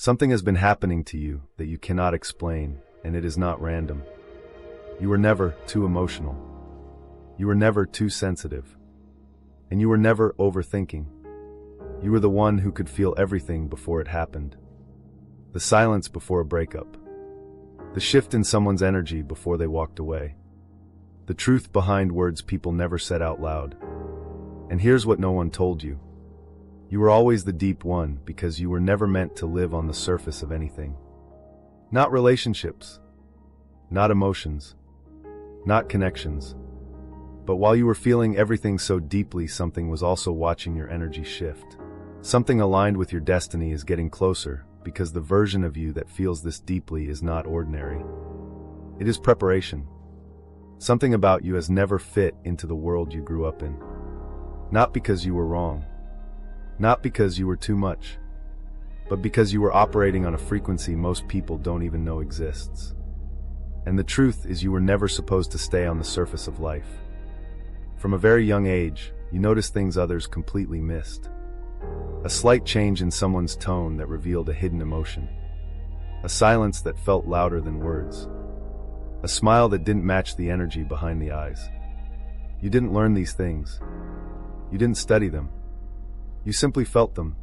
Something has been happening to you that you cannot explain, and it is not random. You were never too emotional. You were never too sensitive. And you were never overthinking. You were the one who could feel everything before it happened. The silence before a breakup. The shift in someone's energy before they walked away. The truth behind words people never said out loud. And here's what no one told you. You were always the deep one because you were never meant to live on the surface of anything. Not relationships. Not emotions. Not connections. But while you were feeling everything so deeply, something was also watching your energy shift. Something aligned with your destiny is getting closer because the version of you that feels this deeply is not ordinary. It is preparation. Something about you has never fit into the world you grew up in. Not because you were wrong. Not because you were too much. But because you were operating on a frequency most people don't even know exists. And the truth is you were never supposed to stay on the surface of life. From a very young age, you noticed things others completely missed. A slight change in someone's tone that revealed a hidden emotion. A silence that felt louder than words. A smile that didn't match the energy behind the eyes. You didn't learn these things. You didn't study them. You simply felt them.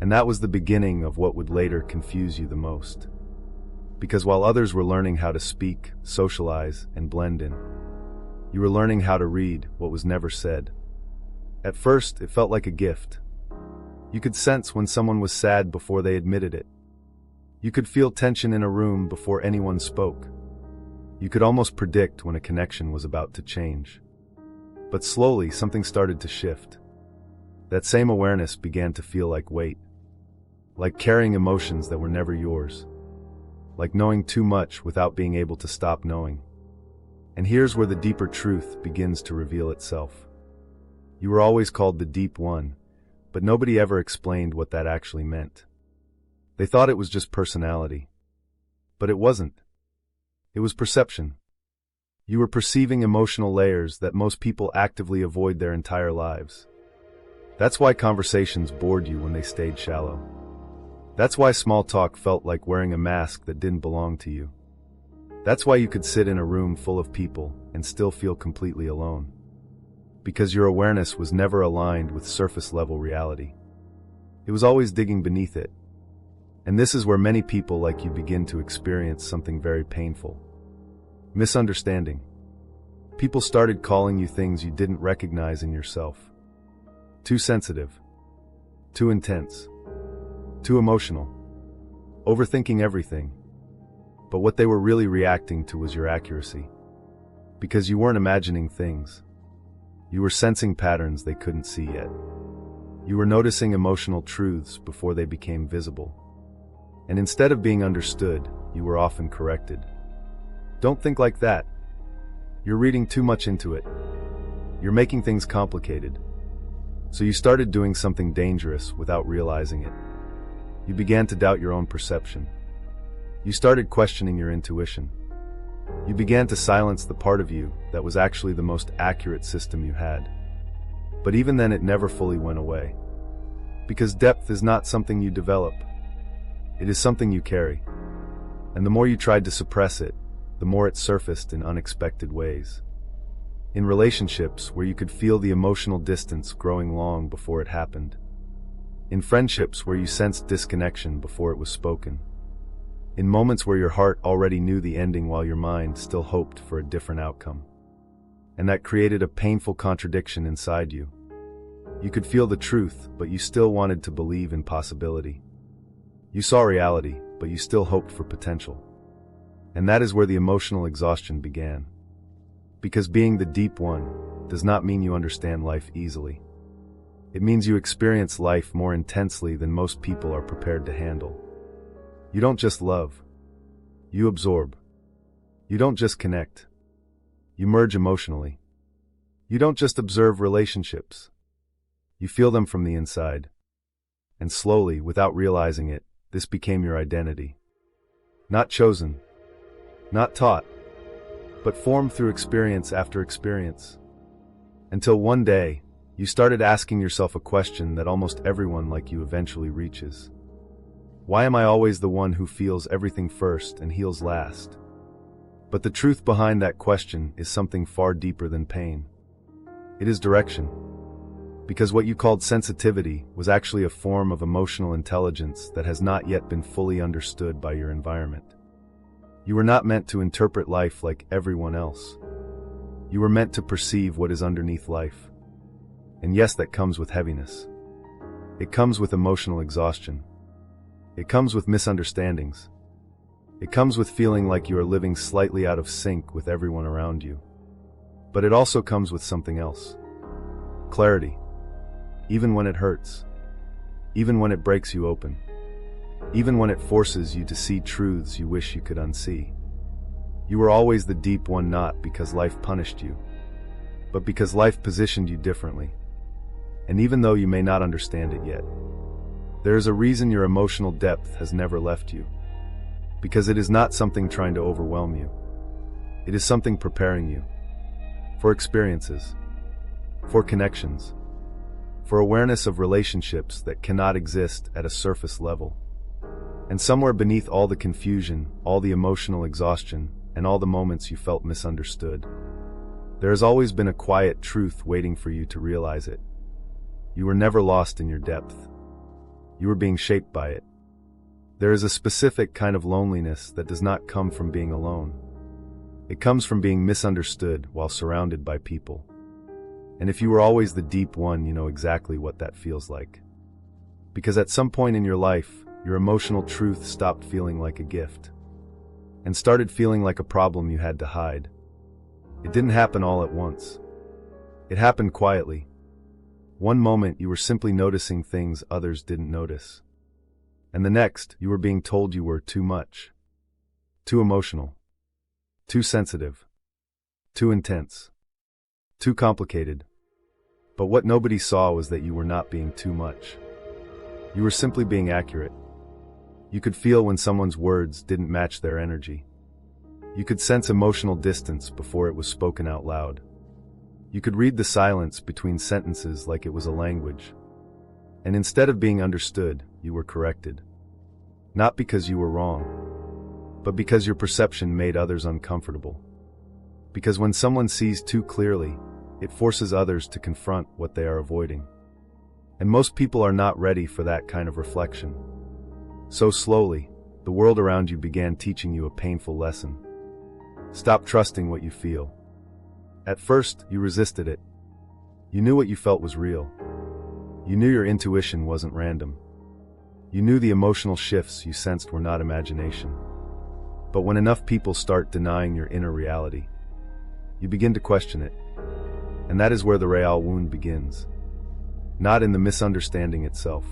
And that was the beginning of what would later confuse you the most. Because while others were learning how to speak, socialize, and blend in, you were learning how to read what was never said. At first, it felt like a gift. You could sense when someone was sad before they admitted it. You could feel tension in a room before anyone spoke. You could almost predict when a connection was about to change. But slowly, something started to shift. That same awareness began to feel like weight. Like carrying emotions that were never yours. Like knowing too much without being able to stop knowing. And here's where the deeper truth begins to reveal itself. You were always called the deep one, but nobody ever explained what that actually meant. They thought it was just personality. But it wasn't. It was perception. You were perceiving emotional layers that most people actively avoid their entire lives. That's why conversations bored you when they stayed shallow. That's why small talk felt like wearing a mask that didn't belong to you. That's why you could sit in a room full of people and still feel completely alone. Because your awareness was never aligned with surface-level reality. It was always digging beneath it. And this is where many people like you begin to experience something very painful. Misunderstanding. People started calling you things you didn't recognize in yourself. Too sensitive. Too intense. Too emotional. Overthinking everything. But what they were really reacting to was your accuracy. Because you weren't imagining things. You were sensing patterns they couldn't see yet. You were noticing emotional truths before they became visible. And instead of being understood, you were often corrected. Don't think like that. You're reading too much into it. You're making things complicated. So you started doing something dangerous without realizing it. You began to doubt your own perception. You started questioning your intuition. You began to silence the part of you that was actually the most accurate system you had. But even then it never fully went away. Because depth is not something you develop. It is something you carry. And the more you tried to suppress it, the more it surfaced in unexpected ways. In relationships where you could feel the emotional distance growing long before it happened. In friendships where you sensed disconnection before it was spoken. In moments where your heart already knew the ending while your mind still hoped for a different outcome. And that created a painful contradiction inside you. You could feel the truth, but you still wanted to believe in possibility. You saw reality, but you still hoped for potential. And that is where the emotional exhaustion began. Because being the deep one does not mean you understand life easily. It means you experience life more intensely than most people are prepared to handle. You don't just love. You absorb. You don't just connect. You merge emotionally. You don't just observe relationships. You feel them from the inside. And slowly, without realizing it, this became your identity. Not chosen. Not taught. But formed through experience after experience. Until one day, you started asking yourself a question that almost everyone like you eventually reaches. Why am I always the one who feels everything first and heals last? But the truth behind that question is something far deeper than pain. It is direction. Because what you called sensitivity was actually a form of emotional intelligence that has not yet been fully understood by your environment. You were not meant to interpret life like everyone else. You were meant to perceive what is underneath life. And yes, that comes with heaviness. It comes with emotional exhaustion. It comes with misunderstandings. It comes with feeling like you are living slightly out of sync with everyone around you. But it also comes with something else. Clarity. Even when it hurts. Even when it breaks you open. Even when it forces you to see truths you wish you could unsee. You were always the deep one, not because life punished you, but because life positioned you differently. And even though you may not understand it yet, there is a reason your emotional depth has never left you. Because it is not something trying to overwhelm you. It is something preparing you. For experiences. For connections. For awareness of relationships that cannot exist at a surface level. And somewhere beneath all the confusion, all the emotional exhaustion, and all the moments you felt misunderstood, there has always been a quiet truth waiting for you to realize it. You were never lost in your depth. You were being shaped by it. There is a specific kind of loneliness that does not come from being alone. It comes from being misunderstood while surrounded by people. And if you were always the deep one, you know exactly what that feels like. Because at some point in your life, your emotional truth stopped feeling like a gift and started feeling like a problem you had to hide. It didn't happen all at once. It happened quietly. One moment you were simply noticing things others didn't notice. And the next, you were being told you were too much. Too emotional. Too sensitive. Too intense. Too complicated. But what nobody saw was that you were not being too much. You were simply being accurate. You could feel when someone's words didn't match their energy. You could sense emotional distance before it was spoken out loud. You could read the silence between sentences like it was a language. And instead of being understood, you were corrected. Not because you were wrong, but because your perception made others uncomfortable. Because when someone sees too clearly, it forces others to confront what they are avoiding. And most people are not ready for that kind of reflection. So slowly, the world around you began teaching you a painful lesson. Stop trusting what you feel. At first, you resisted it. You knew what you felt was real. You knew your intuition wasn't random. You knew the emotional shifts you sensed were not imagination. But when enough people start denying your inner reality, you begin to question it. And that is where the real wound begins. Not in the misunderstanding itself,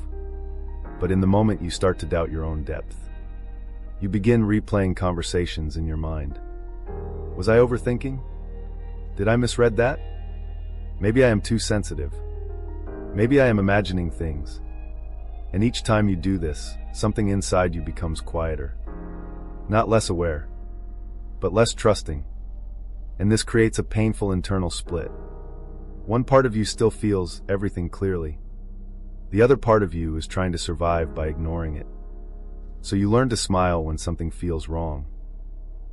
but in the moment you start to doubt your own depth. You begin replaying conversations in your mind. Was I overthinking? Did I misread that? Maybe I am too sensitive. Maybe I am imagining things. And each time you do this, something inside you becomes quieter. Not less aware, but less trusting. And this creates a painful internal split. One part of you still feels everything clearly. The other part of you is trying to survive by ignoring it. So you learn to smile when something feels wrong.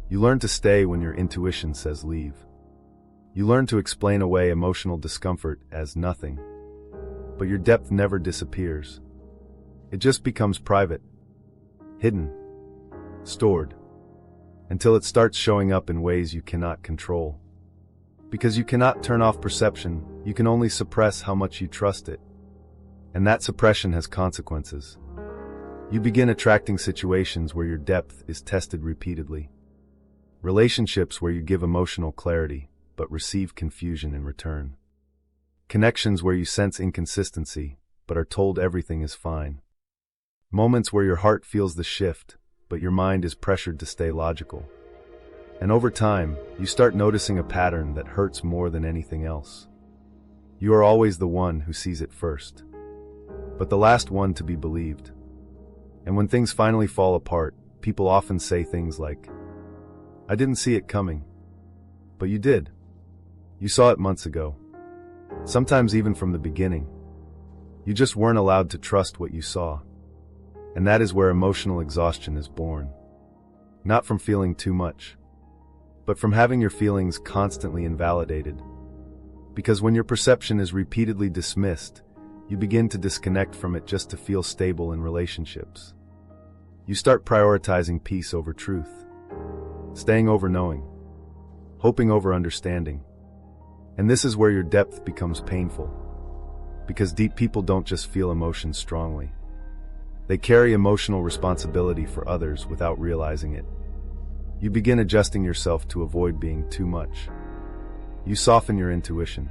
You learn to stay when your intuition says leave. You learn to explain away emotional discomfort as nothing. But your depth never disappears. It just becomes private, hidden, stored, until it starts showing up in ways you cannot control. Because you cannot turn off perception, you can only suppress how much you trust it. And that suppression has consequences. You begin attracting situations where your depth is tested repeatedly. Relationships where you give emotional clarity, but receive confusion in return. Connections where you sense inconsistency, but are told everything is fine. Moments where your heart feels the shift, but your mind is pressured to stay logical. And over time, you start noticing a pattern that hurts more than anything else. You are always the one who sees it first, but the last one to be believed. And when things finally fall apart, people often say things like, "I didn't see it coming." But you did. You saw it months ago. Sometimes even from the beginning. You just weren't allowed to trust what you saw. And that is where emotional exhaustion is born. Not from feeling too much, but from having your feelings constantly invalidated. Because when your perception is repeatedly dismissed, you begin to disconnect from it just to feel stable in relationships. You start prioritizing peace over truth, staying over knowing, hoping over understanding. And this is where your depth becomes painful. Because deep people don't just feel emotions strongly. They carry emotional responsibility for others without realizing it. You begin adjusting yourself to avoid being too much. You soften your intuition.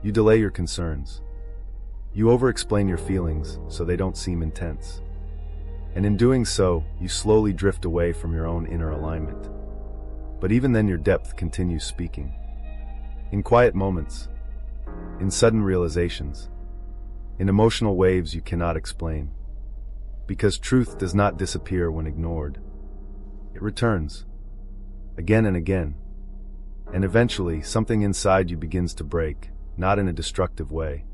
You delay your concerns. You over-explain your feelings so they don't seem intense. And in doing so, you slowly drift away from your own inner alignment. But even then your depth continues speaking. In quiet moments, in sudden realizations, in emotional waves you cannot explain. Because truth does not disappear when ignored. It returns, again and again. And eventually, something inside you begins to break, not in a destructive way,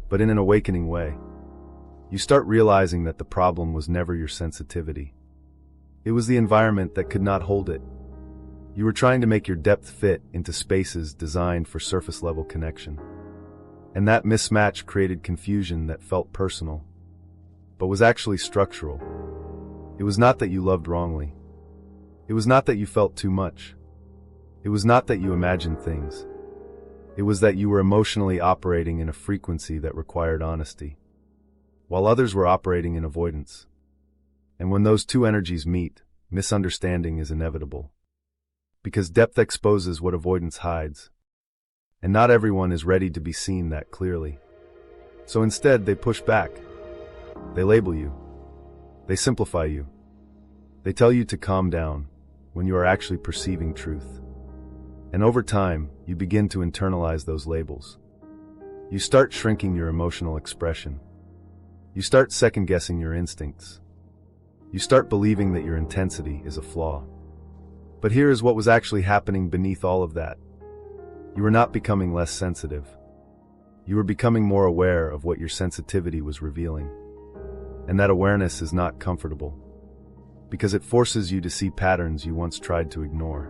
but in an awakening way. You start realizing that the problem was never your sensitivity. It was the environment that could not hold it. You were trying to make your depth fit into spaces designed for surface-level connection. And that mismatch created confusion that felt personal, but was actually structural. It was not that you loved wrongly. It was not that you felt too much. It was not that you imagined things. It was that you were emotionally operating in a frequency that required honesty, while others were operating in avoidance. And when those two energies meet, misunderstanding is inevitable. Because depth exposes what avoidance hides. And not everyone is ready to be seen that clearly. So instead, they push back. They label you. They simplify you. They tell you to calm down when you are actually perceiving truth. And over time, you begin to internalize those labels. You start shrinking your emotional expression. You start second-guessing your instincts. You start believing that your intensity is a flaw. But here is what was actually happening beneath all of that. You were not becoming less sensitive. You were becoming more aware of what your sensitivity was revealing. And that awareness is not comfortable, because it forces you to see patterns you once tried to ignore.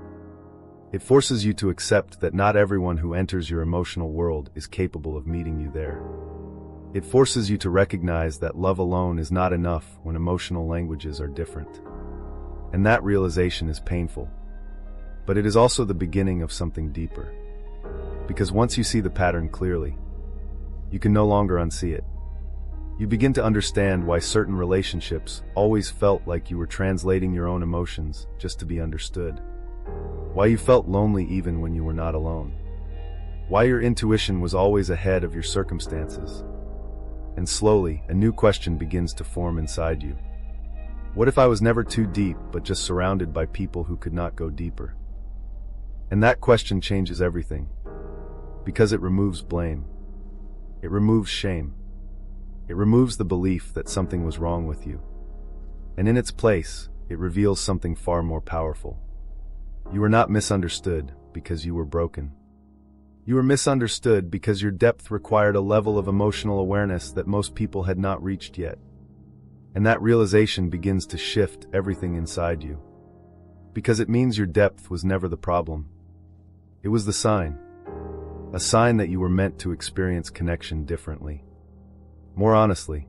It forces you to accept that not everyone who enters your emotional world is capable of meeting you there. It forces you to recognize that love alone is not enough when emotional languages are different. And that realization is painful. But it is also the beginning of something deeper. Because once you see the pattern clearly, you can no longer unsee it. You begin to understand why certain relationships always felt like you were translating your own emotions just to be understood. Why you felt lonely even when you were not alone. Why your intuition was always ahead of your circumstances. And slowly, a new question begins to form inside you. What if I was never too deep, but just surrounded by people who could not go deeper? And that question changes everything. Because it removes blame. It removes shame. It removes the belief that something was wrong with you. And in its place, it reveals something far more powerful. You were not misunderstood because you were broken. You were misunderstood because your depth required a level of emotional awareness that most people had not reached yet. And that realization begins to shift everything inside you. Because it means your depth was never the problem. It was the sign. A sign that you were meant to experience connection differently. More honestly,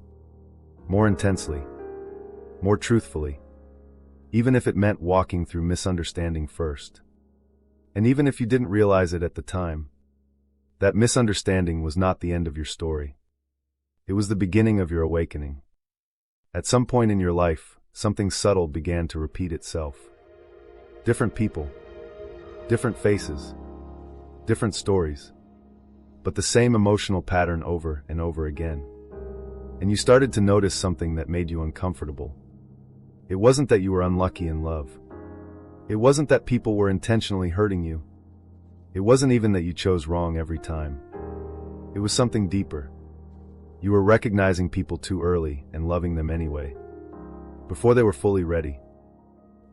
more intensely, more truthfully, even if it meant walking through misunderstanding first. And even if you didn't realize it at the time, that misunderstanding was not the end of your story. It was the beginning of your awakening. At some point in your life, something subtle began to repeat itself. Different people, different faces, different stories, but the same emotional pattern over and over again. And you started to notice something that made you uncomfortable. It wasn't that you were unlucky in love. It wasn't that people were intentionally hurting you. It wasn't even that you chose wrong every time. It was something deeper. You were recognizing people too early and loving them anyway. Before they were fully ready.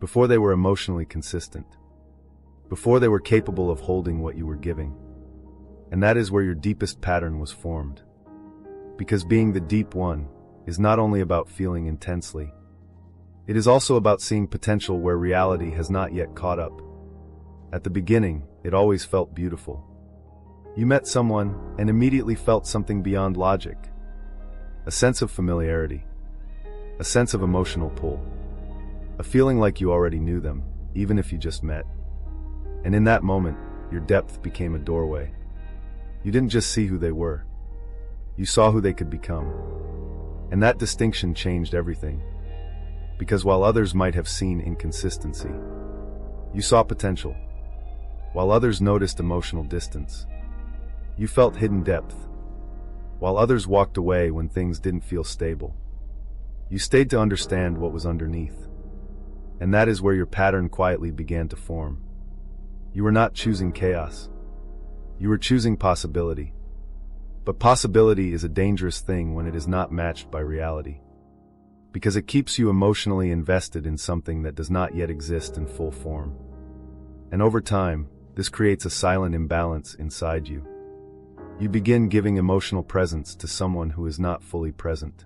Before they were emotionally consistent. Before they were capable of holding what you were giving. And that is where your deepest pattern was formed. Because being the deep one is not only about feeling intensely. It is also about seeing potential where reality has not yet caught up. At the beginning, it always felt beautiful. You met someone and immediately felt something beyond logic. A sense of familiarity. A sense of emotional pull. A feeling like you already knew them, even if you just met. And in that moment, your depth became a doorway. You didn't just see who they were. You saw who they could become. And that distinction changed everything. Because while others might have seen inconsistency, you saw potential. While others noticed emotional distance, you felt hidden depth. While others walked away when things didn't feel stable, you stayed to understand what was underneath. And that is where your pattern quietly began to form. You were not choosing chaos. You were choosing possibility. But possibility is a dangerous thing when it is not matched by reality. Because it keeps you emotionally invested in something that does not yet exist in full form. And over time, this creates a silent imbalance inside you. You begin giving emotional presence to someone who is not fully present.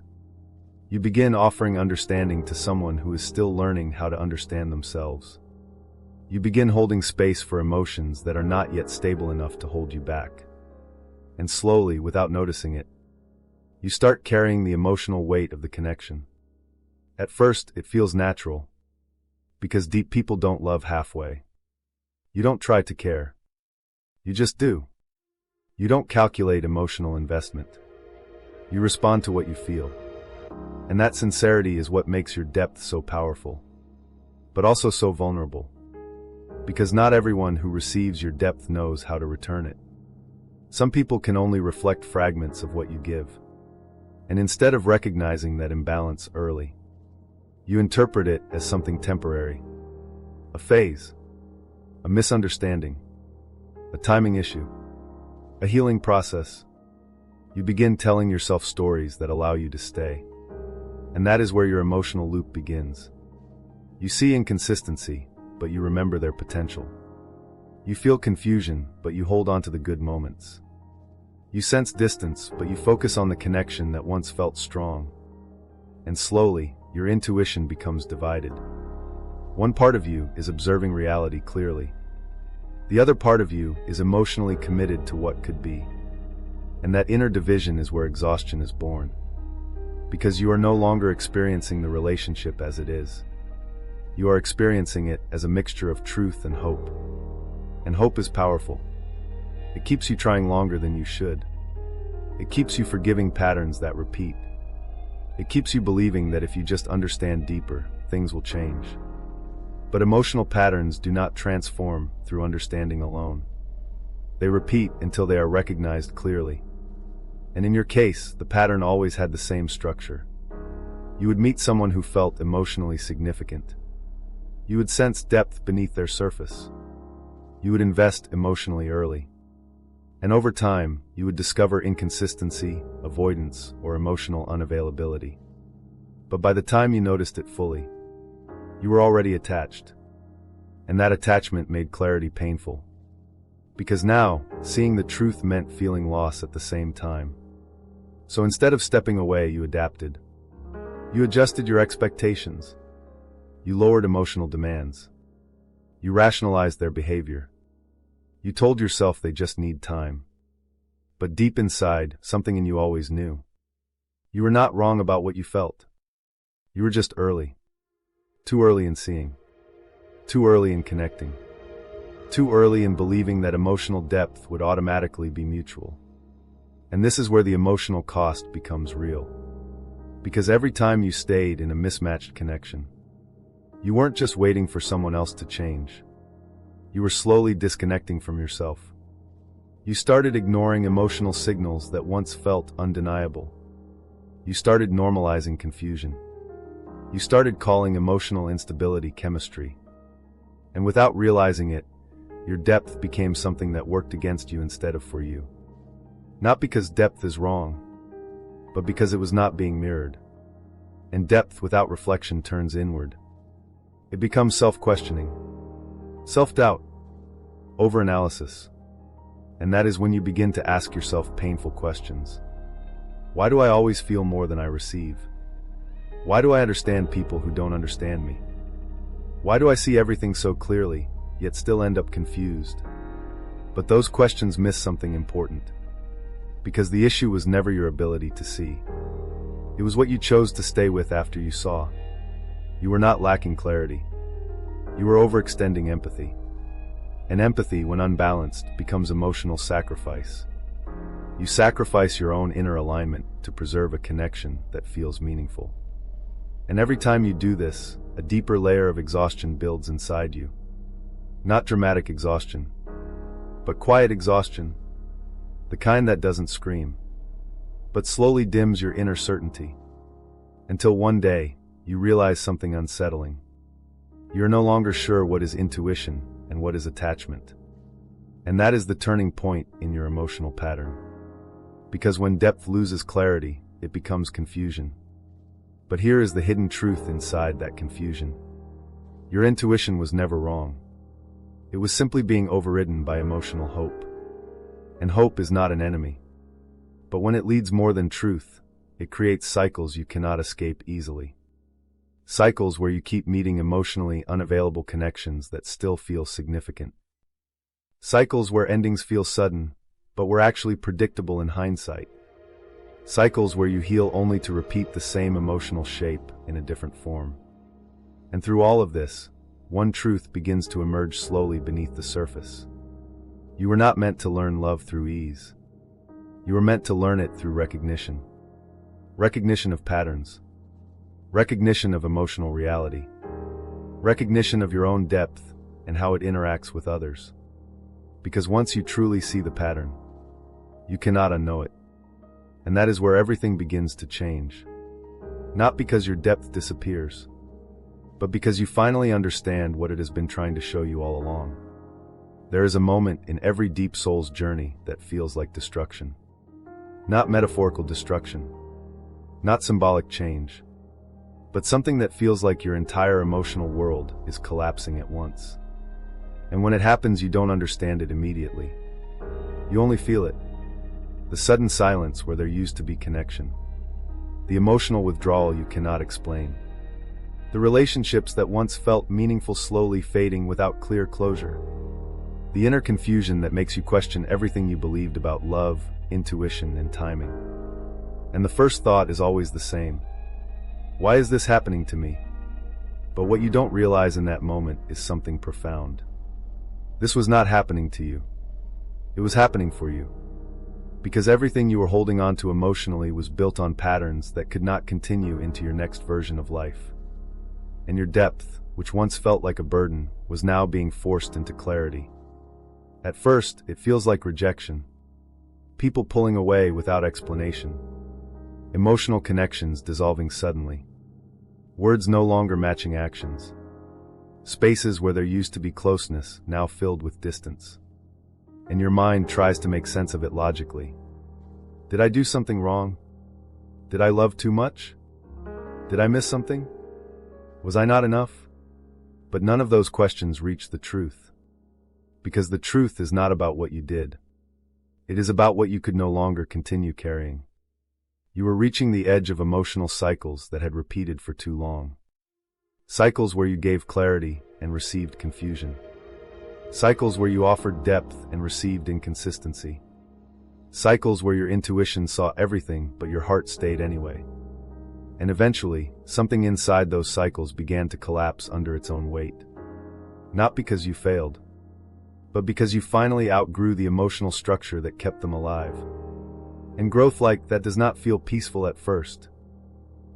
You begin offering understanding to someone who is still learning how to understand themselves. You begin holding space for emotions that are not yet stable enough to hold you back. And slowly, without noticing it, you start carrying the emotional weight of the connection. At first, it feels natural, because deep people don't love halfway. You don't try to care. You just do. You don't calculate emotional investment. You respond to what you feel. And that sincerity is what makes your depth so powerful, but also so vulnerable. Because not everyone who receives your depth knows how to return it. Some people can only reflect fragments of what you give. And instead of recognizing that imbalance early, you interpret it as something temporary. A phase. A misunderstanding. A timing issue. A healing process. You begin telling yourself stories that allow you to stay. And that is where your emotional loop begins. You see inconsistency, but you remember their potential. You feel confusion, but you hold on to the good moments. You sense distance, but you focus on the connection that once felt strong. And slowly, your intuition becomes divided. One part of you is observing reality clearly. The other part of you is emotionally committed to what could be. And that inner division is where exhaustion is born. Because you are no longer experiencing the relationship as it is. You are experiencing it as a mixture of truth and hope. And hope is powerful. It keeps you trying longer than you should. It keeps you forgiving patterns that repeat. It keeps you believing that if you just understand deeper, things will change. But emotional patterns do not transform through understanding alone. They repeat until they are recognized clearly. And in your case, the pattern always had the same structure. You would meet someone who felt emotionally significant. You would sense depth beneath their surface. You would invest emotionally early. And over time, you would discover inconsistency, avoidance, or emotional unavailability. But by the time you noticed it fully, you were already attached. And that attachment made clarity painful. Because now, seeing the truth meant feeling loss at the same time. So instead of stepping away, you adapted. You adjusted your expectations. You lowered emotional demands. You rationalized their behavior. You told yourself they just need time. But deep inside, something in you always knew. You were not wrong about what you felt. You were just early. Too early in seeing. Too early in connecting. Too early in believing that emotional depth would automatically be mutual. And this is where the emotional cost becomes real. Because every time you stayed in a mismatched connection, you weren't just waiting for someone else to change. You were slowly disconnecting from yourself. You started ignoring emotional signals that once felt undeniable. You started normalizing confusion. You started calling emotional instability chemistry. And without realizing it, your depth became something that worked against you instead of for you. Not because depth is wrong, but because it was not being mirrored. And depth without reflection turns inward. It becomes self-questioning, self-doubt, overanalysis. And that is when you begin to ask yourself painful questions. Why do I always feel more than I receive? Why do I understand people who don't understand me? Why do I see everything so clearly, yet still end up confused? But those questions miss something important. Because the issue was never your ability to see. It was what you chose to stay with after you saw. You were not lacking clarity. You were overextending empathy. And empathy, when unbalanced, becomes emotional sacrifice. You sacrifice your own inner alignment to preserve a connection that feels meaningful. And every time you do this, a deeper layer of exhaustion builds inside you. Not dramatic exhaustion, but quiet exhaustion, the kind that doesn't scream, but slowly dims your inner certainty, until one day, you realize something unsettling. You're no longer sure what is intuition and what is attachment. And that is the turning point in your emotional pattern. Because when depth loses clarity, it becomes confusion. But here is the hidden truth inside that confusion. Your intuition was never wrong. It was simply being overridden by emotional hope. And hope is not an enemy. But when it leads more than truth, it creates cycles you cannot escape easily. Cycles where you keep meeting emotionally unavailable connections that still feel significant. Cycles where endings feel sudden, but were actually predictable in hindsight. Cycles where you heal only to repeat the same emotional shape in a different form. And through all of this, one truth begins to emerge slowly beneath the surface. You were not meant to learn love through ease. You were meant to learn it through recognition. Recognition of patterns. Recognition of emotional reality. Recognition of your own depth and how it interacts with others. Because once you truly see the pattern, you cannot unknow it. And that is where everything begins to change. Not because your depth disappears, but because you finally understand what it has been trying to show you all along. There is a moment in every deep soul's journey that feels like destruction. Not metaphorical destruction, not symbolic change, but something that feels like your entire emotional world is collapsing at once. And when it happens, you don't understand it immediately. You only feel it. The sudden silence where there used to be connection. The emotional withdrawal you cannot explain. The relationships that once felt meaningful slowly fading without clear closure. The inner confusion that makes you question everything you believed about love, intuition, and timing. And the first thought is always the same. Why is this happening to me? But what you don't realize in that moment is something profound. This was not happening to you. It was happening for you. Because everything you were holding on to emotionally was built on patterns that could not continue into your next version of life. And your depth, which once felt like a burden, was now being forced into clarity. At first, it feels like rejection. People pulling away without explanation. Emotional connections dissolving suddenly. Words no longer matching actions. Spaces where there used to be closeness, now filled with distance. And your mind tries to make sense of it logically. Did I do something wrong? Did I love too much? Did I miss something? Was I not enough? But none of those questions reach the truth. Because the truth is not about what you did. It is about what you could no longer continue carrying. You were reaching the edge of emotional cycles that had repeated for too long. Cycles where you gave clarity and received confusion. Cycles where you offered depth and received inconsistency. Cycles where your intuition saw everything but your heart stayed anyway. And eventually, something inside those cycles began to collapse under its own weight. Not because you failed, but because you finally outgrew the emotional structure that kept them alive. And growth like that does not feel peaceful at first.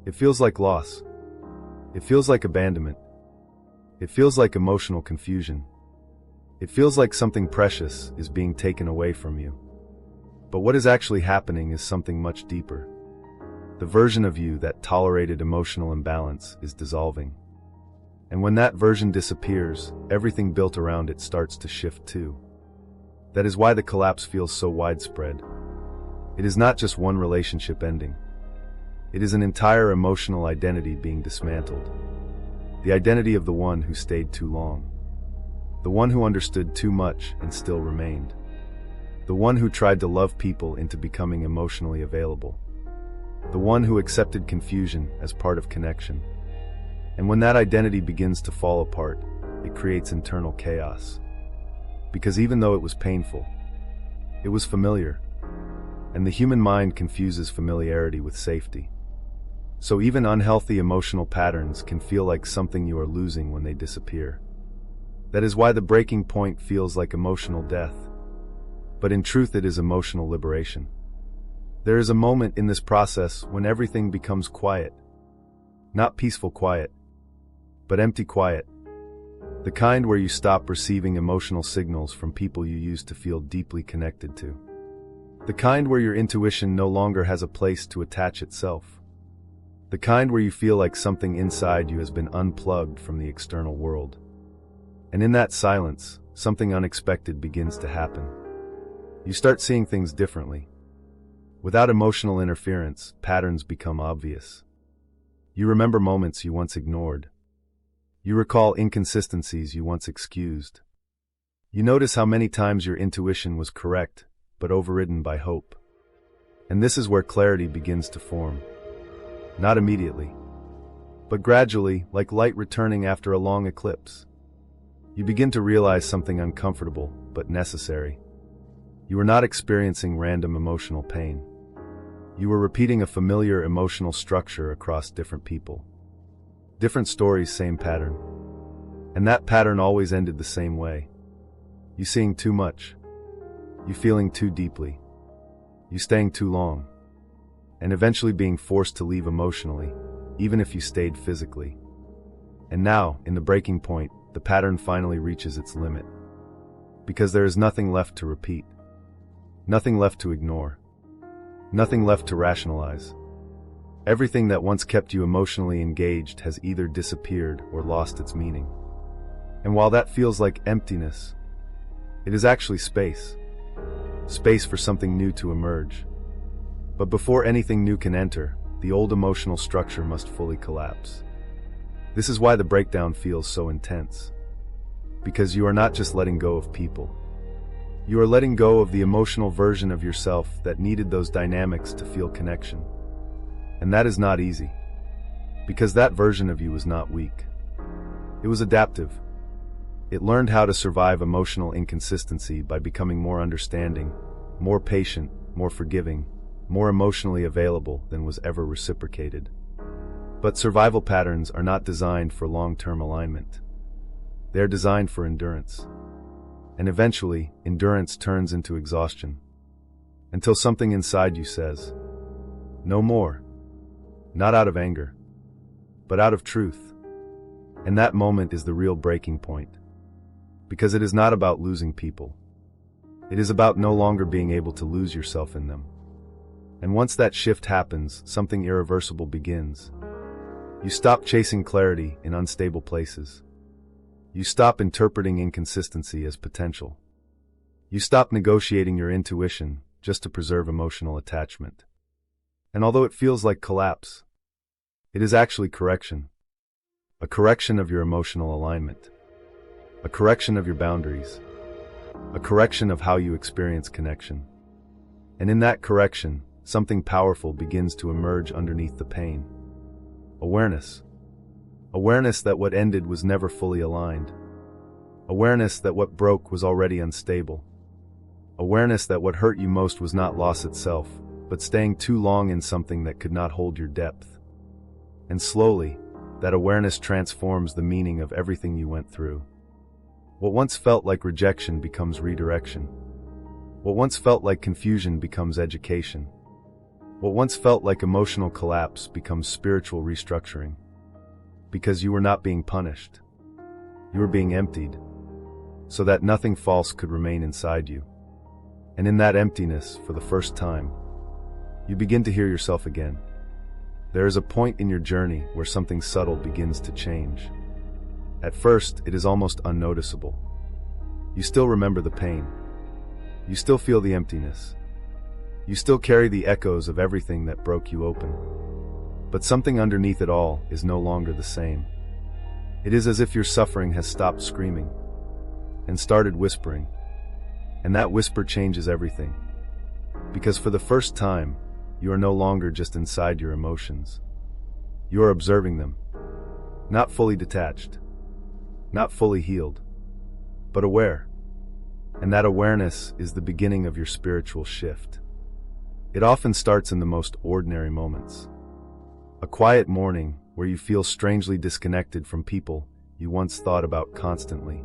It feels like loss. It feels like abandonment. It feels like emotional confusion. It feels like something precious is being taken away from you. But what is actually happening is something much deeper. The version of you that tolerated emotional imbalance is dissolving. And when that version disappears, everything built around it starts to shift too. That is why the collapse feels so widespread. It is not just one relationship ending. It is an entire emotional identity being dismantled. The identity of the one who stayed too long. The one who understood too much and still remained. The one who tried to love people into becoming emotionally available. the one who accepted confusion as part of connection. And when that identity begins to fall apart, it creates internal chaos. Because even though it was painful, it was familiar, and the human mind confuses familiarity with safety. So even unhealthy emotional patterns can feel like something you are losing when they disappear. That is why the breaking point feels like emotional death. But in truth, it is emotional liberation. There is a moment in this process when everything becomes quiet. Not peaceful quiet, but empty quiet. The kind where you stop receiving emotional signals from people you used to feel deeply connected to. The kind where your intuition no longer has a place to attach itself. The kind where you feel like something inside you has been unplugged from the external world. And in that silence, something unexpected begins to happen. You start seeing things differently. Without emotional interference, patterns become obvious. You remember moments you once ignored. You recall inconsistencies you once excused. You notice how many times your intuition was correct, but overridden by hope. And this is where clarity begins to form. Not immediately, but gradually, like light returning after a long eclipse. You begin to realize something uncomfortable, but necessary. You are not experiencing random emotional pain. You are repeating a familiar emotional structure across different people. Different stories, same pattern. And that pattern always ended the same way. You seeing too much. You feeling too deeply. You staying too long. And eventually being forced to leave emotionally, even if you stayed physically. And now, in the breaking point, the pattern finally reaches its limit. Because there is nothing left to repeat. Nothing left to ignore. Nothing left to rationalize. Everything that once kept you emotionally engaged has either disappeared or lost its meaning. And while that feels like emptiness, it is actually space. Space for something new to emerge. But before anything new can enter, the old emotional structure must fully collapse. This is why the breakdown feels so intense. Because you are not just letting go of people. You are letting go of the emotional version of yourself that needed those dynamics to feel connection. And that is not easy. Because that version of you was not weak. It was adaptive. It learned how to survive emotional inconsistency by becoming more understanding, more patient, more forgiving, more emotionally available than was ever reciprocated. But survival patterns are not designed for long-term alignment. They are designed for endurance. And eventually, endurance turns into exhaustion. Until something inside you says, no more. Not out of anger, but out of truth. And that moment is the real breaking point. Because it is not about losing people. It is about no longer being able to lose yourself in them. And once that shift happens, something irreversible begins. You stop chasing clarity in unstable places. You stop interpreting inconsistency as potential. You stop negotiating your intuition just to preserve emotional attachment. And although it feels like collapse, it is actually correction. A correction of your emotional alignment. A correction of your boundaries. A correction of how you experience connection. And in that correction, something powerful begins to emerge underneath the pain. Awareness. Awareness that what ended was never fully aligned. Awareness that what broke was already unstable. Awareness that what hurt you most was not loss itself, but staying too long in something that could not hold your depth. And slowly, that awareness transforms the meaning of everything you went through. What once felt like rejection becomes redirection. What once felt like confusion becomes education. What once felt like emotional collapse becomes spiritual restructuring. Because you were not being punished. You were being emptied, so that nothing false could remain inside you. And in that emptiness, for the first time, you begin to hear yourself again. There is a point in your journey where something subtle begins to change. At first, it is almost unnoticeable. You still remember the pain. You still feel the emptiness. You still carry the echoes of everything that broke you open. But something underneath it all is no longer the same. It is as if your suffering has stopped screaming and started whispering. And that whisper changes everything. Because for the first time, you are no longer just inside your emotions. You are observing them, not fully detached, not fully healed, but aware. And that awareness is the beginning of your spiritual shift. It often starts in the most ordinary moments. A quiet morning where you feel strangely disconnected from people you once thought about constantly.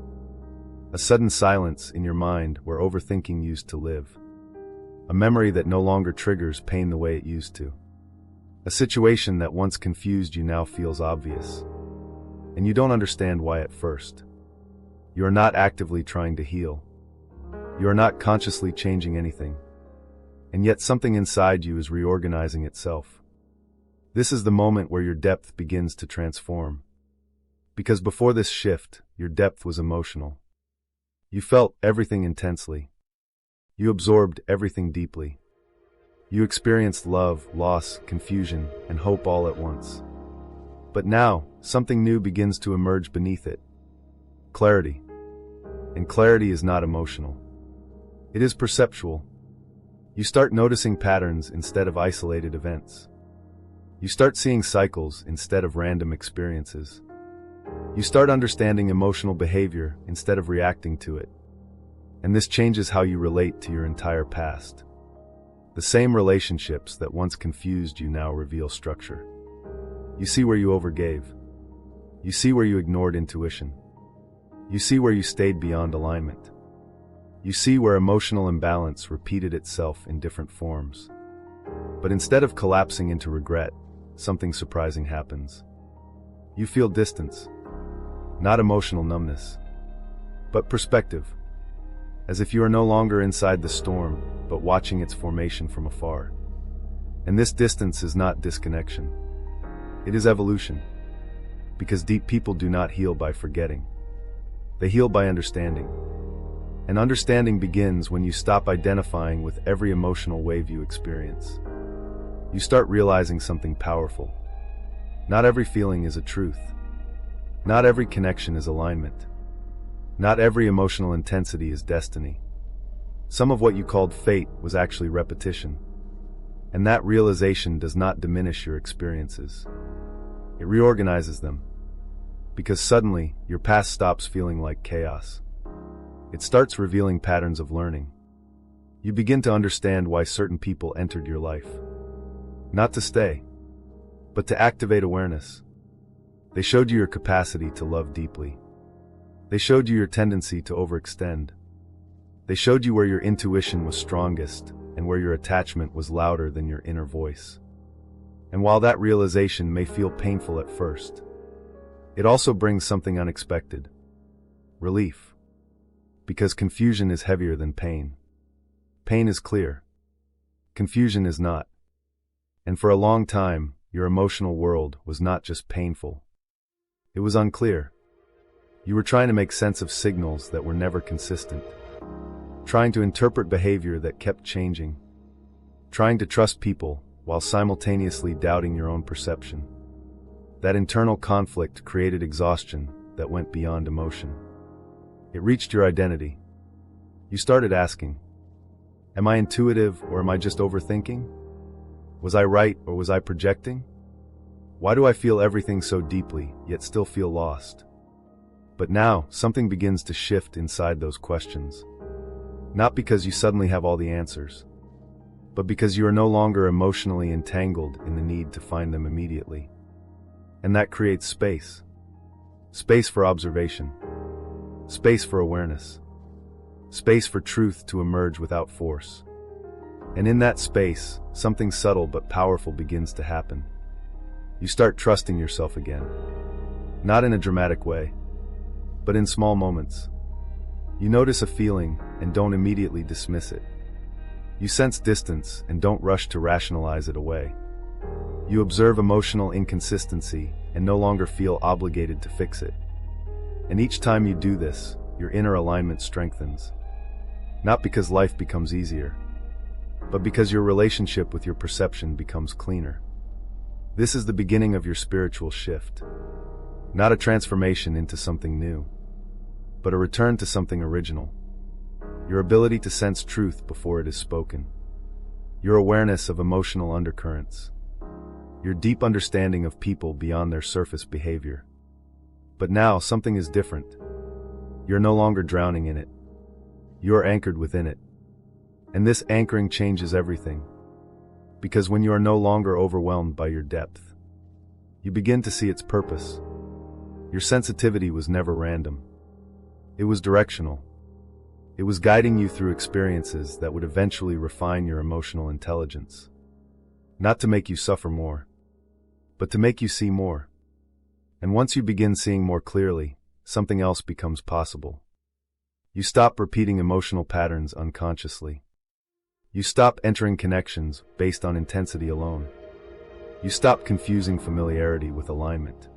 A sudden silence in your mind where overthinking used to live. A memory that no longer triggers pain the way it used to. A situation that once confused you now feels obvious. And you don't understand why at first. You are not actively trying to heal. You are not consciously changing anything. And yet something inside you is reorganizing itself. This is the moment where your depth begins to transform. Because before this shift, your depth was emotional. You felt everything intensely. You absorbed everything deeply. You experienced love, loss, confusion, and hope all at once. But now, something new begins to emerge beneath it. Clarity. And clarity is not emotional. It is perceptual. You start noticing patterns instead of isolated events. You start seeing cycles instead of random experiences. You start understanding emotional behavior instead of reacting to it. And this changes how you relate to your entire past. The same relationships that once confused you now reveal structure. You see where you overgave. You see where you ignored intuition. You see where you stayed beyond alignment. You see where emotional imbalance repeated itself in different forms. But instead of collapsing into regret, something surprising happens. You feel distance. Not emotional numbness, but perspective. As if you are no longer inside the storm, but watching its formation from afar. And this distance is not disconnection. It is evolution. Because deep people do not heal by forgetting. They heal by understanding. And understanding begins when you stop identifying with every emotional wave you experience. You start realizing something powerful. Not every feeling is a truth. Not every connection is alignment. Not every emotional intensity is destiny. Some of what you called fate was actually repetition. And that realization does not diminish your experiences. It reorganizes them. Because suddenly, your past stops feeling like chaos. It starts revealing patterns of learning. You begin to understand why certain people entered your life. Not to stay, but to activate awareness. They showed you your capacity to love deeply. They showed you your tendency to overextend. They showed you where your intuition was strongest and where your attachment was louder than your inner voice. And while that realization may feel painful at first, it also brings something unexpected. Relief. Because confusion is heavier than pain. Pain is clear. Confusion is not. And for a long time, your emotional world was not just painful. It was unclear. You were trying to make sense of signals that were never consistent. Trying to interpret behavior that kept changing. Trying to trust people while simultaneously doubting your own perception. That internal conflict created exhaustion that went beyond emotion. It reached your identity. You started asking, am I intuitive or am I just overthinking? Was I right or was I projecting? Why do I feel everything so deeply, yet still feel lost? But now, something begins to shift inside those questions. Not because you suddenly have all the answers, but because you are no longer emotionally entangled in the need to find them immediately. And that creates space. Space for observation. Space for awareness. Space for truth to emerge without force. And in that space, something subtle but powerful begins to happen. You start trusting yourself again. Not in a dramatic way, but in small moments. You notice a feeling and don't immediately dismiss it. You sense distance and don't rush to rationalize it away. You observe emotional inconsistency and no longer feel obligated to fix it. And each time you do this, your inner alignment strengthens. Not because life becomes easier, but because your relationship with your perception becomes cleaner. This is the beginning of your spiritual shift. Not a transformation into something new, but a return to something original. Your ability to sense truth before it is spoken. your awareness of emotional undercurrents, your deep understanding of people beyond their surface behavior. But now something is different. You're no longer drowning in it. You're anchored within it. And this anchoring changes everything. Because when you are no longer overwhelmed by your depth, you begin to see its purpose. Your sensitivity was never random. It was directional. It was guiding you through experiences that would eventually refine your emotional intelligence. Not to make you suffer more, but to make you see more. And once you begin seeing more clearly, something else becomes possible. You stop repeating emotional patterns unconsciously. You stop entering connections based on intensity alone. You stop confusing familiarity with alignment.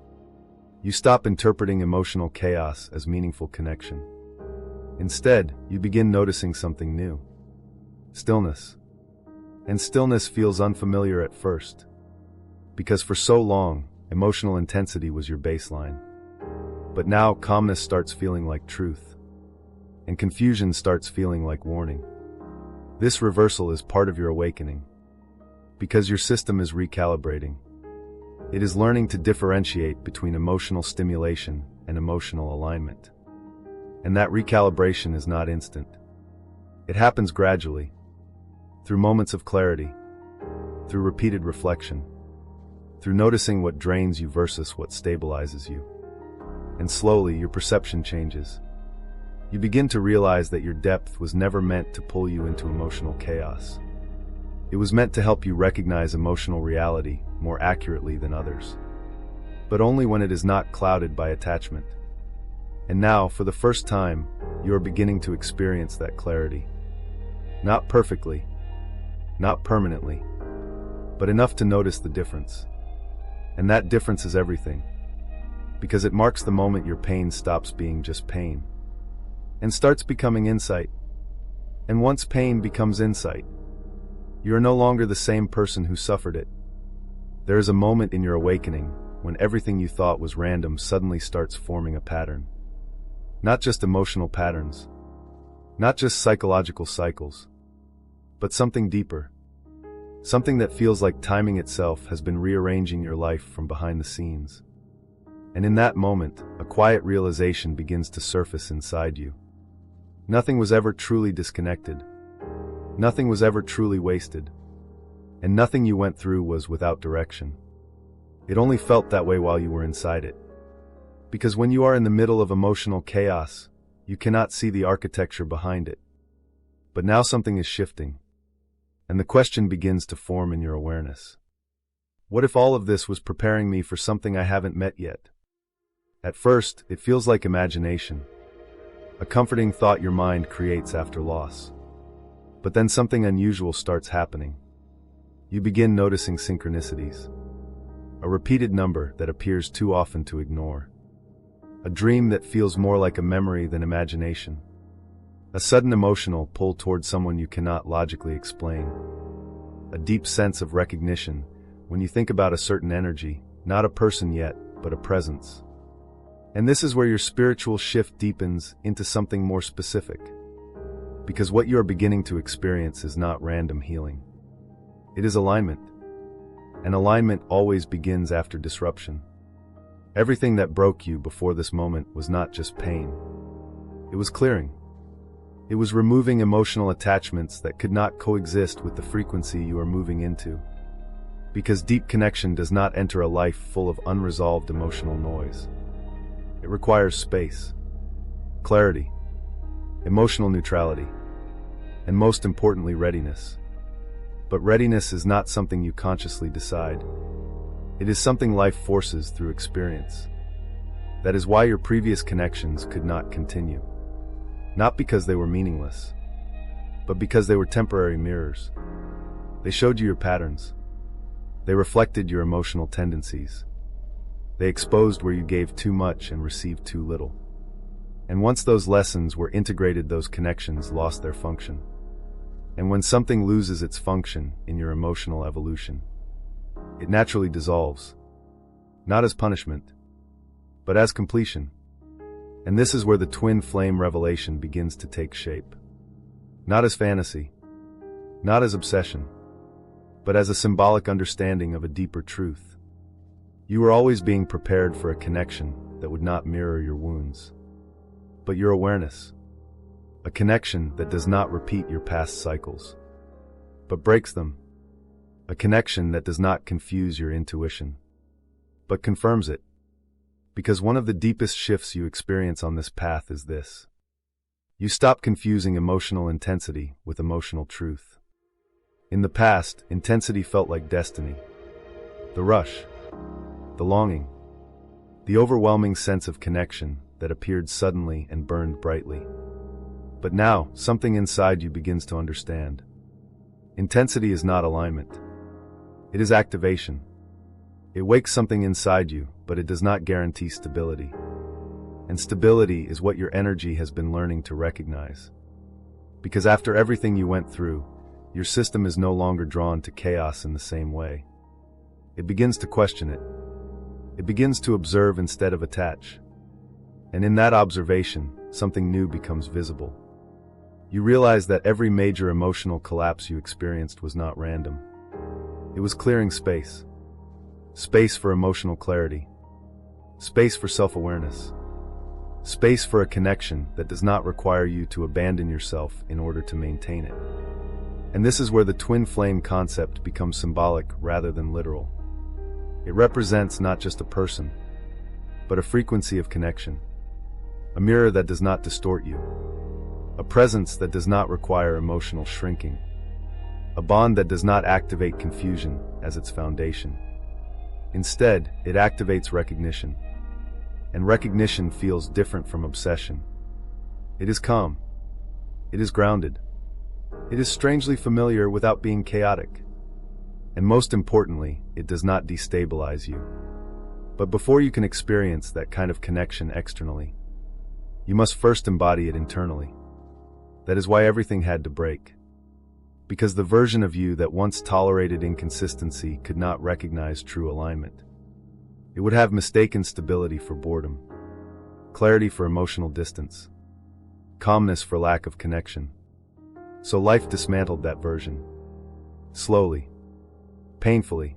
You stop interpreting emotional chaos as meaningful connection. Instead, you begin noticing something new. Stillness. And stillness feels unfamiliar at first. Because for so long, emotional intensity was your baseline. But now calmness starts feeling like truth. And confusion starts feeling like warning. This reversal is part of your awakening. Because your system is recalibrating. It is learning to differentiate between emotional stimulation and emotional alignment. And that recalibration is not instant. It happens gradually, through moments of clarity, through repeated reflection, through noticing what drains you versus what stabilizes you. And slowly, your perception changes. You begin to realize that your depth was never meant to pull you into emotional chaos. It was meant to help you recognize emotional reality more accurately than others. But only when it is not clouded by attachment. And now, for the first time, you are beginning to experience that clarity. Not perfectly, not permanently, but enough to notice the difference. And that difference is everything. Because it marks the moment your pain stops being just pain and starts becoming insight. And once pain becomes insight, you are no longer the same person who suffered it. There is a moment in your awakening when everything you thought was random suddenly starts forming a pattern. Not just emotional patterns, not just psychological cycles, but something deeper. Something that feels like timing itself has been rearranging your life from behind the scenes. And in that moment, a quiet realization begins to surface inside you. Nothing was ever truly disconnected. Nothing was ever truly wasted. And nothing you went through was without direction. It only felt that way while you were inside it. Because when you are in the middle of emotional chaos, you cannot see the architecture behind it. But now something is shifting. And the question begins to form in your awareness. What if all of this was preparing me for something I haven't met yet? At first, it feels like imagination. A comforting thought your mind creates after loss. But then something unusual starts happening. You begin noticing synchronicities. A repeated number that appears too often to ignore. A dream that feels more like a memory than imagination. A sudden emotional pull toward someone you cannot logically explain. A deep sense of recognition when you think about a certain energy, not a person yet, but a presence. And this is where your spiritual shift deepens into something more specific. Because what you are beginning to experience is not random healing. It is alignment. And alignment always begins after disruption. Everything that broke you before this moment was not just pain. It was clearing. It was removing emotional attachments that could not coexist with the frequency you are moving into. Because deep connection does not enter a life full of unresolved emotional noise. It requires space, clarity, emotional neutrality, and most importantly, readiness. But readiness is not something you consciously decide. It is something life forces through experience. That is why your previous connections could not continue. Not because they were meaningless, but because they were temporary mirrors. They showed you your patterns. They reflected your emotional tendencies. They exposed where you gave too much and received too little. And once those lessons were integrated, those connections lost their function. And when something loses its function in your emotional evolution, it naturally dissolves. Not as punishment, but as completion. And this is where the twin flame revelation begins to take shape. Not as fantasy, not as obsession, but as a symbolic understanding of a deeper truth. You were always being prepared for a connection that would not mirror your wounds, but your awareness. A connection that does not repeat your past cycles, but breaks them. A connection that does not confuse your intuition, but confirms it. Because one of the deepest shifts you experience on this path is this. You stop confusing emotional intensity with emotional truth. In the past, intensity felt like destiny. The rush, the longing, the overwhelming sense of connection that appeared suddenly and burned brightly. But now, something inside you begins to understand. Intensity is not alignment. It is activation. It wakes something inside you, but it does not guarantee stability. And stability is what your energy has been learning to recognize. Because after everything you went through, your system is no longer drawn to chaos in the same way. It begins to question it. It begins to observe instead of attach. And in that observation, something new becomes visible. You realize that every major emotional collapse you experienced was not random. It was clearing space. Space for emotional clarity. Space for self-awareness. Space for a connection that does not require you to abandon yourself in order to maintain it. And this is where the twin flame concept becomes symbolic rather than literal. It represents not just a person, but a frequency of connection. A mirror that does not distort you. A presence that does not require emotional shrinking. A bond that does not activate confusion as its foundation. Instead, it activates recognition. And recognition feels different from obsession. It is calm. It is grounded. It is strangely familiar without being chaotic. And most importantly, it does not destabilize you. But before you can experience that kind of connection externally, you must first embody it internally. That is why everything had to break. Because the version of you that once tolerated inconsistency could not recognize true alignment. It would have mistaken stability for boredom, clarity for emotional distance, calmness for lack of connection. So life dismantled that version. Slowly, painfully,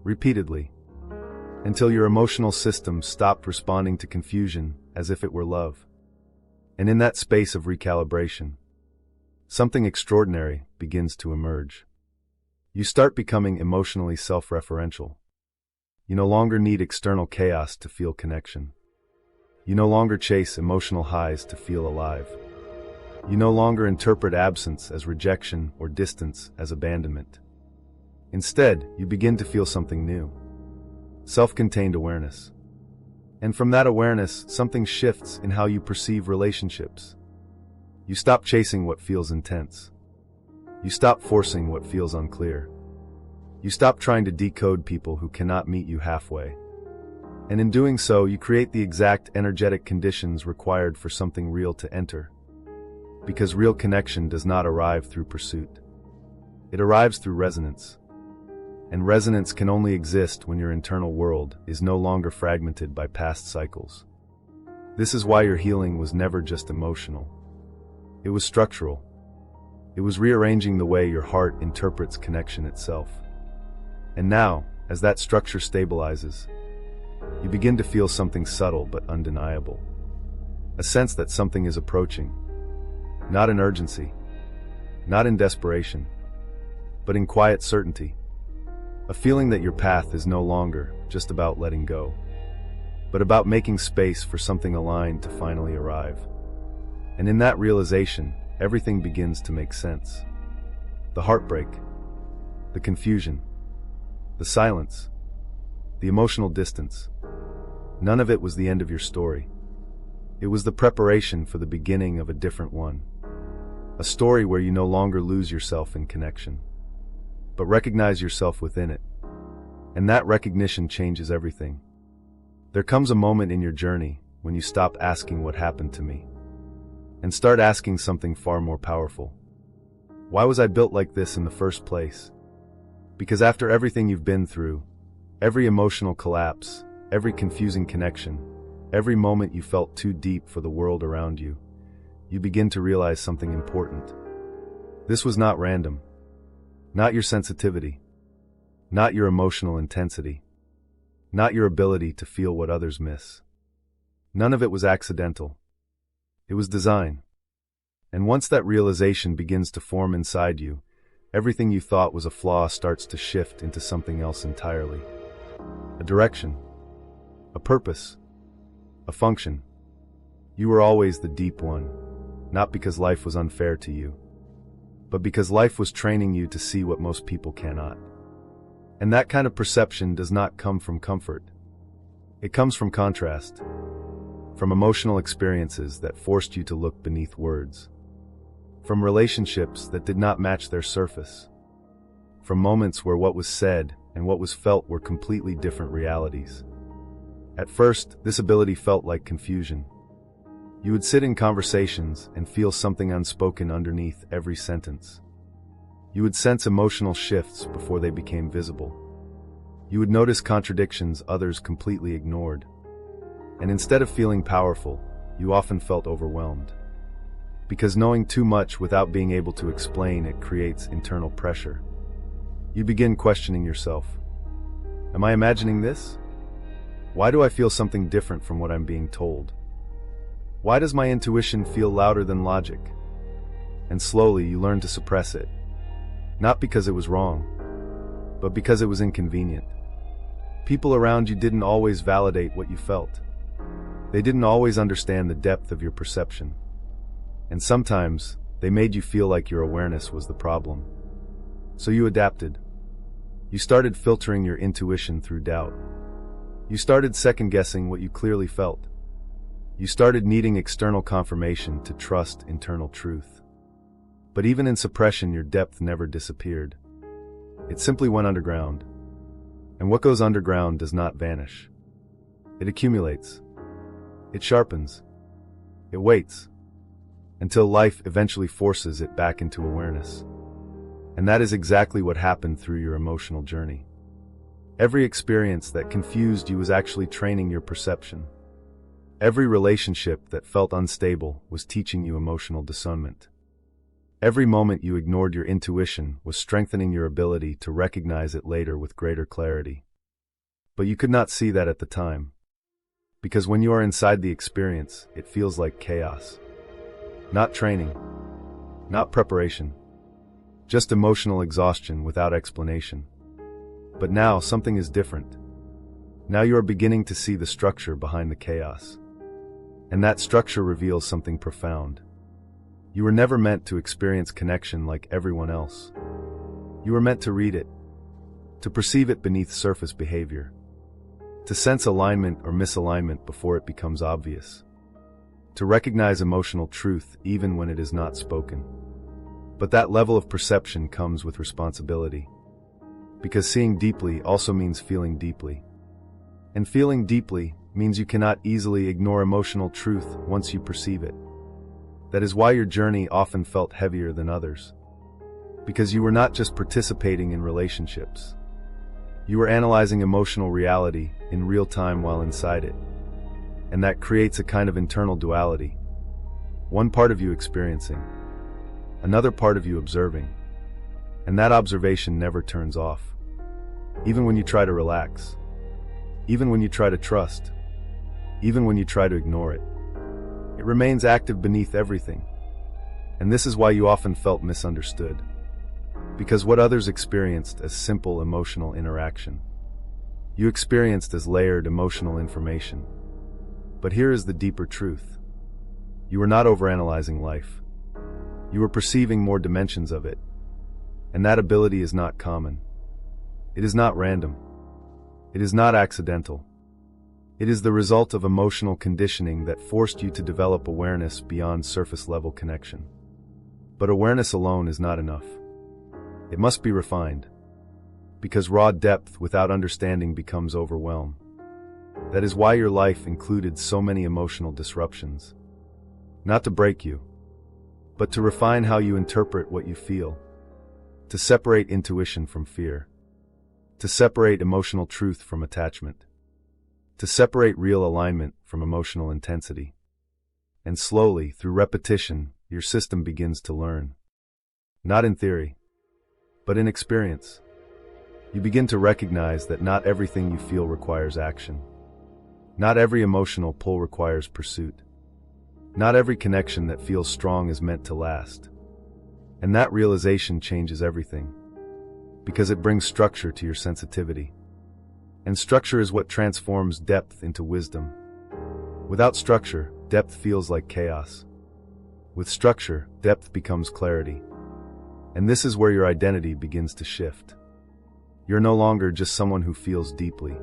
repeatedly, until your emotional system stopped responding to confusion as if it were love. And in that space of recalibration, something extraordinary begins to emerge. You start becoming emotionally self-referential. You no longer need external chaos to feel connection. You no longer chase emotional highs to feel alive. You no longer interpret absence as rejection or distance as abandonment. Instead, you begin to feel something new. Self-contained awareness. And from that awareness, something shifts in how you perceive relationships. You stop chasing what feels intense. You stop forcing what feels unclear. You stop trying to decode people who cannot meet you halfway. And in doing so, you create the exact energetic conditions required for something real to enter. Because real connection does not arrive through pursuit. It arrives through resonance. And resonance can only exist when your internal world is no longer fragmented by past cycles. This is why your healing was never just emotional. It was structural. It was rearranging the way your heart interprets connection itself. And now, as that structure stabilizes, you begin to feel something subtle but undeniable. A sense that something is approaching. Not in urgency, not in desperation, but in quiet certainty. A feeling that your path is no longer just about letting go, but about making space for something aligned to finally arrive. And in that realization, everything begins to make sense. The heartbreak, the confusion, the silence, the emotional distance. None of it was the end of your story. It was the preparation for the beginning of a different one. A story where you no longer lose yourself in connection, but recognize yourself within it. And that recognition changes everything. There comes a moment in your journey when you stop asking what happened to me, and start asking something far more powerful. Why was I built like this in the first place? Because after everything you've been through, every emotional collapse, every confusing connection, every moment you felt too deep for the world around you, you begin to realize something important. This was not random. not your sensitivity, not your emotional intensity, not your ability to feel what others miss. None of it was accidental. It was design. And once that realization begins to form inside you, everything you thought was a flaw starts to shift into something else entirely. A direction, a purpose, a function. You were always the deep one, not because life was unfair to you, but because life was training you to see what most people cannot. And that kind of perception does not come from comfort. It comes from contrast, from emotional experiences that forced you to look beneath words, from relationships that did not match their surface, from moments where what was said and what was felt were completely different realities. At first, this ability felt like confusion. You would sit in conversations and feel something unspoken underneath every sentence. You would sense emotional shifts before they became visible. You would notice contradictions others completely ignored. And instead of feeling powerful, you often felt overwhelmed. Because knowing too much without being able to explain it creates internal pressure. You begin questioning yourself. Am I imagining this? Why do I feel something different from what I'm being told? Why does my intuition feel louder than logic? And slowly you learn to suppress it. Not because it was wrong, but because it was inconvenient. People around you didn't always validate what you felt. They didn't always understand the depth of your perception. And sometimes, they made you feel like your awareness was the problem. So you adapted. You started filtering your intuition through doubt. You started second-guessing what you clearly felt. You started needing external confirmation to trust internal truth. But even in suppression, your depth never disappeared. It simply went underground. And what goes underground does not vanish. It accumulates. It sharpens. It waits. Until life eventually forces it back into awareness. And that is exactly what happened through your emotional journey. Every experience that confused you was actually training your perception. Every relationship that felt unstable was teaching you emotional discernment. Every moment you ignored your intuition was strengthening your ability to recognize it later with greater clarity. But you could not see that at the time. Because when you are inside the experience, it feels like chaos. Not training. Not preparation. Just emotional exhaustion without explanation. But now something is different. Now you are beginning to see the structure behind the chaos. And that structure reveals something profound. You were never meant to experience connection like everyone else. You were meant to read it, to perceive it beneath surface behavior, to sense alignment or misalignment before it becomes obvious, to recognize emotional truth even when it is not spoken. But that level of perception comes with responsibility. Because seeing deeply also means feeling deeply. And feeling deeply means you cannot easily ignore emotional truth once you perceive it. That is why your journey often felt heavier than others. Because you were not just participating in relationships. You were analyzing emotional reality in real time while inside it. And that creates a kind of internal duality. One part of you experiencing, another part of you observing. And that observation never turns off. Even when you try to relax. Even when you try to trust. Even when you try to ignore it. It remains active beneath everything. And this is why you often felt misunderstood. Because what others experienced as simple emotional interaction, you experienced as layered emotional information. But here is the deeper truth. You were not overanalyzing life. You were perceiving more dimensions of it. And that ability is not common. It is not random. It is not accidental. It is the result of emotional conditioning that forced you to develop awareness beyond surface-level connection. But awareness alone is not enough. It must be refined. Because raw depth without understanding becomes overwhelm. That is why your life included so many emotional disruptions. Not to break you, but to refine how you interpret what you feel. To separate intuition from fear. To separate emotional truth from attachment. To separate real alignment from emotional intensity. And slowly, through repetition, your system begins to learn. Not in theory, but in experience. You begin to recognize that not everything you feel requires action. Not every emotional pull requires pursuit. Not every connection that feels strong is meant to last. And that realization changes everything, because it brings structure to your sensitivity. And structure is what transforms depth into wisdom. Without structure, depth feels like chaos. With structure, depth becomes clarity. And this is where your identity begins to shift. You're no longer just someone who feels deeply.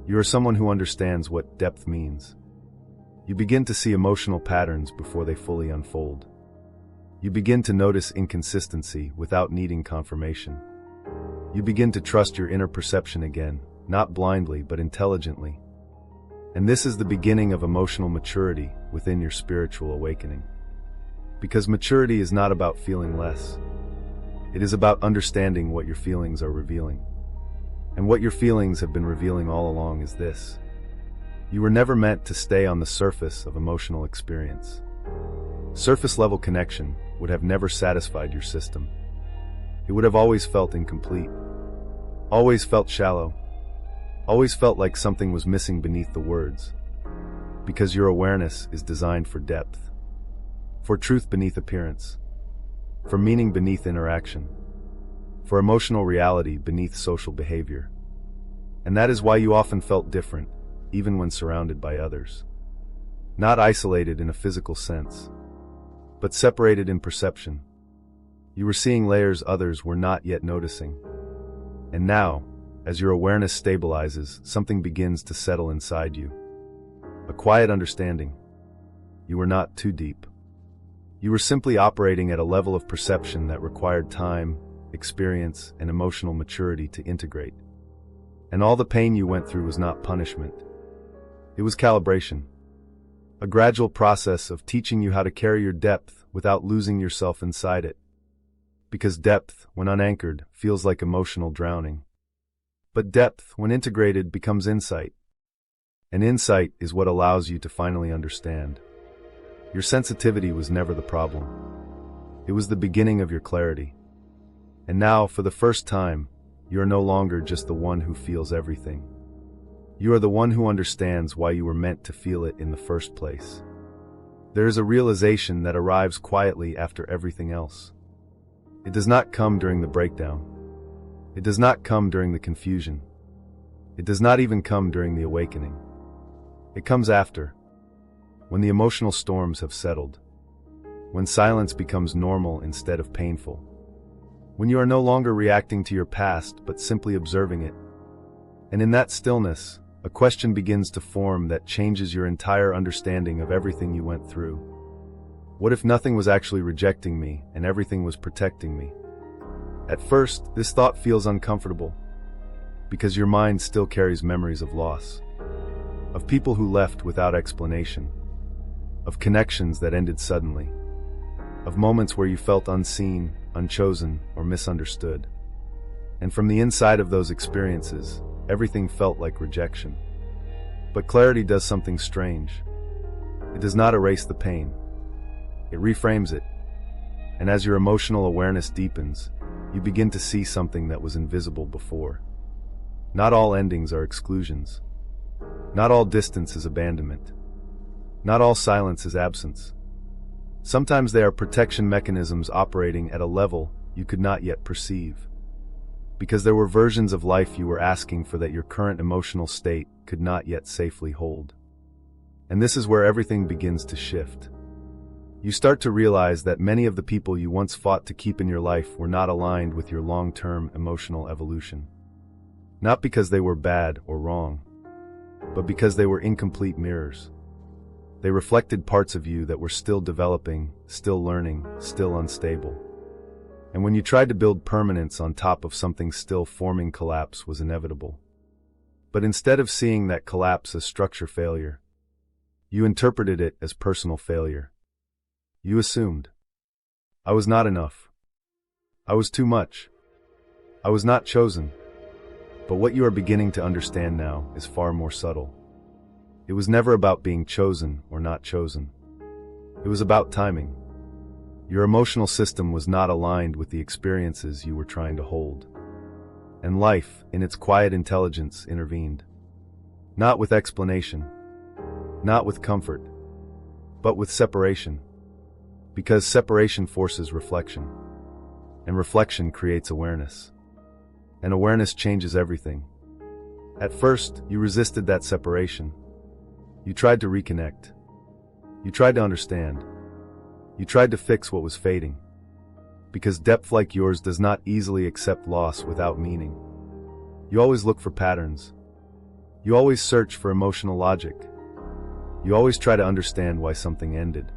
You are someone who understands what depth means. You begin to see emotional patterns before they fully unfold. You begin to notice inconsistency without needing confirmation. You begin to trust your inner perception again, not blindly but intelligently. And this is the beginning of emotional maturity within your spiritual awakening. Because maturity is not about feeling less. It is about understanding what your feelings are revealing. And what your feelings have been revealing all along is this: you were never meant to stay on the surface of emotional experience. Surface-level connection would have never satisfied your system. It would have always felt incomplete, always felt shallow, always felt like something was missing beneath the words. Because your awareness is designed for depth, for truth beneath appearance, for meaning beneath interaction, for emotional reality beneath social behavior. And that is why you often felt different, even when surrounded by others. Not isolated in a physical sense, but separated in perception. You were seeing layers others were not yet noticing. And now, as your awareness stabilizes, something begins to settle inside you. A quiet understanding. You were not too deep. You were simply operating at a level of perception that required time, experience, and emotional maturity to integrate. And all the pain you went through was not punishment. It was calibration. A gradual process of teaching you how to carry your depth without losing yourself inside it. Because depth, when unanchored, feels like emotional drowning. But depth, when integrated, becomes insight. And insight is what allows you to finally understand. Your sensitivity was never the problem. It was the beginning of your clarity. And now, for the first time, you are no longer just the one who feels everything. You are the one who understands why you were meant to feel it in the first place. There is a realization that arrives quietly after everything else. It does not come during the breakdown. It does not come during the confusion. It does not even come during the awakening. It comes after, when the emotional storms have settled, when silence becomes normal instead of painful, when you are no longer reacting to your past but simply observing it. And in that stillness, a question begins to form that changes your entire understanding of everything you went through. What if nothing was actually rejecting me and everything was protecting me? At first, this thought feels uncomfortable, because your mind still carries memories of loss, of people who left without explanation, of connections that ended suddenly, of moments where you felt unseen, unchosen, or misunderstood. And from the inside of those experiences, everything felt like rejection. But clarity does something strange. It does not erase the pain. It reframes it. And as your emotional awareness deepens, you begin to see something that was invisible before. Not all endings are exclusions. Not all distance is abandonment. Not all silence is absence. Sometimes they are protection mechanisms operating at a level you could not yet perceive. Because there were versions of life you were asking for that your current emotional state could not yet safely hold. And this is where everything begins to shift. You start to realize that many of the people you once fought to keep in your life were not aligned with your long-term emotional evolution. Not because they were bad or wrong, but because they were incomplete mirrors. They reflected parts of you that were still developing, still learning, still unstable. And when you tried to build permanence on top of something still forming, collapse was inevitable. But instead of seeing that collapse as structure failure, you interpreted it as personal failure. You assumed, I was not enough. I was too much. I was not chosen. But what you are beginning to understand now is far more subtle. It was never about being chosen or not chosen. It was about timing. Your emotional system was not aligned with the experiences you were trying to hold. And life, in its quiet intelligence, intervened. Not with explanation, not with comfort, but with separation. Because separation forces reflection, and reflection creates awareness. And awareness changes everything. At first, you resisted that separation. You tried to reconnect. You tried to understand. You tried to fix what was fading. Because depth like yours does not easily accept loss without meaning. You always look for patterns. You always search for emotional logic. You always try to understand why something ended.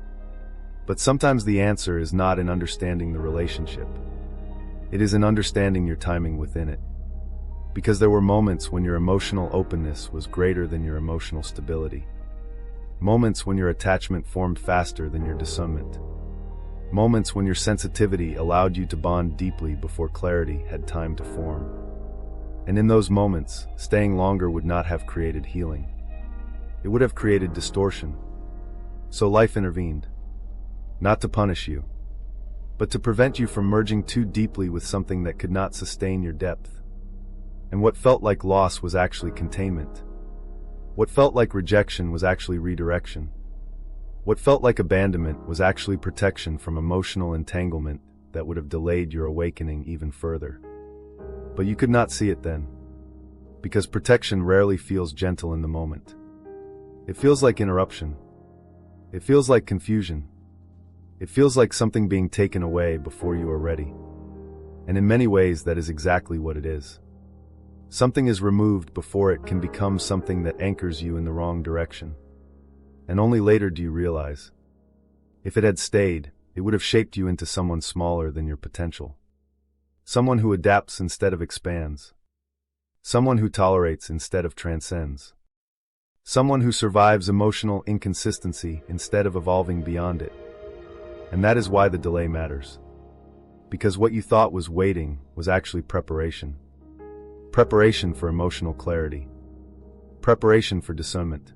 But sometimes the answer is not in understanding the relationship. It is in understanding your timing within it. Because there were moments when your emotional openness was greater than your emotional stability. Moments when your attachment formed faster than your discernment. Moments when your sensitivity allowed you to bond deeply before clarity had time to form. And in those moments, staying longer would not have created healing. It would have created distortion. So life intervened. Not to punish you, but to prevent you from merging too deeply with something that could not sustain your depth. And what felt like loss was actually containment. What felt like rejection was actually redirection. What felt like abandonment was actually protection from emotional entanglement that would have delayed your awakening even further. But you could not see it then, because protection rarely feels gentle in the moment. It feels like interruption. It feels like confusion. It feels like something being taken away before you are ready. And in many ways, that is exactly what it is. Something is removed before it can become something that anchors you in the wrong direction. And only later do you realize, if it had stayed, it would have shaped you into someone smaller than your potential. Someone who adapts instead of expands. Someone who tolerates instead of transcends. Someone who survives emotional inconsistency instead of evolving beyond it. And that is why the delay matters. Because what you thought was waiting was actually preparation. Preparation for emotional clarity. Preparation for discernment.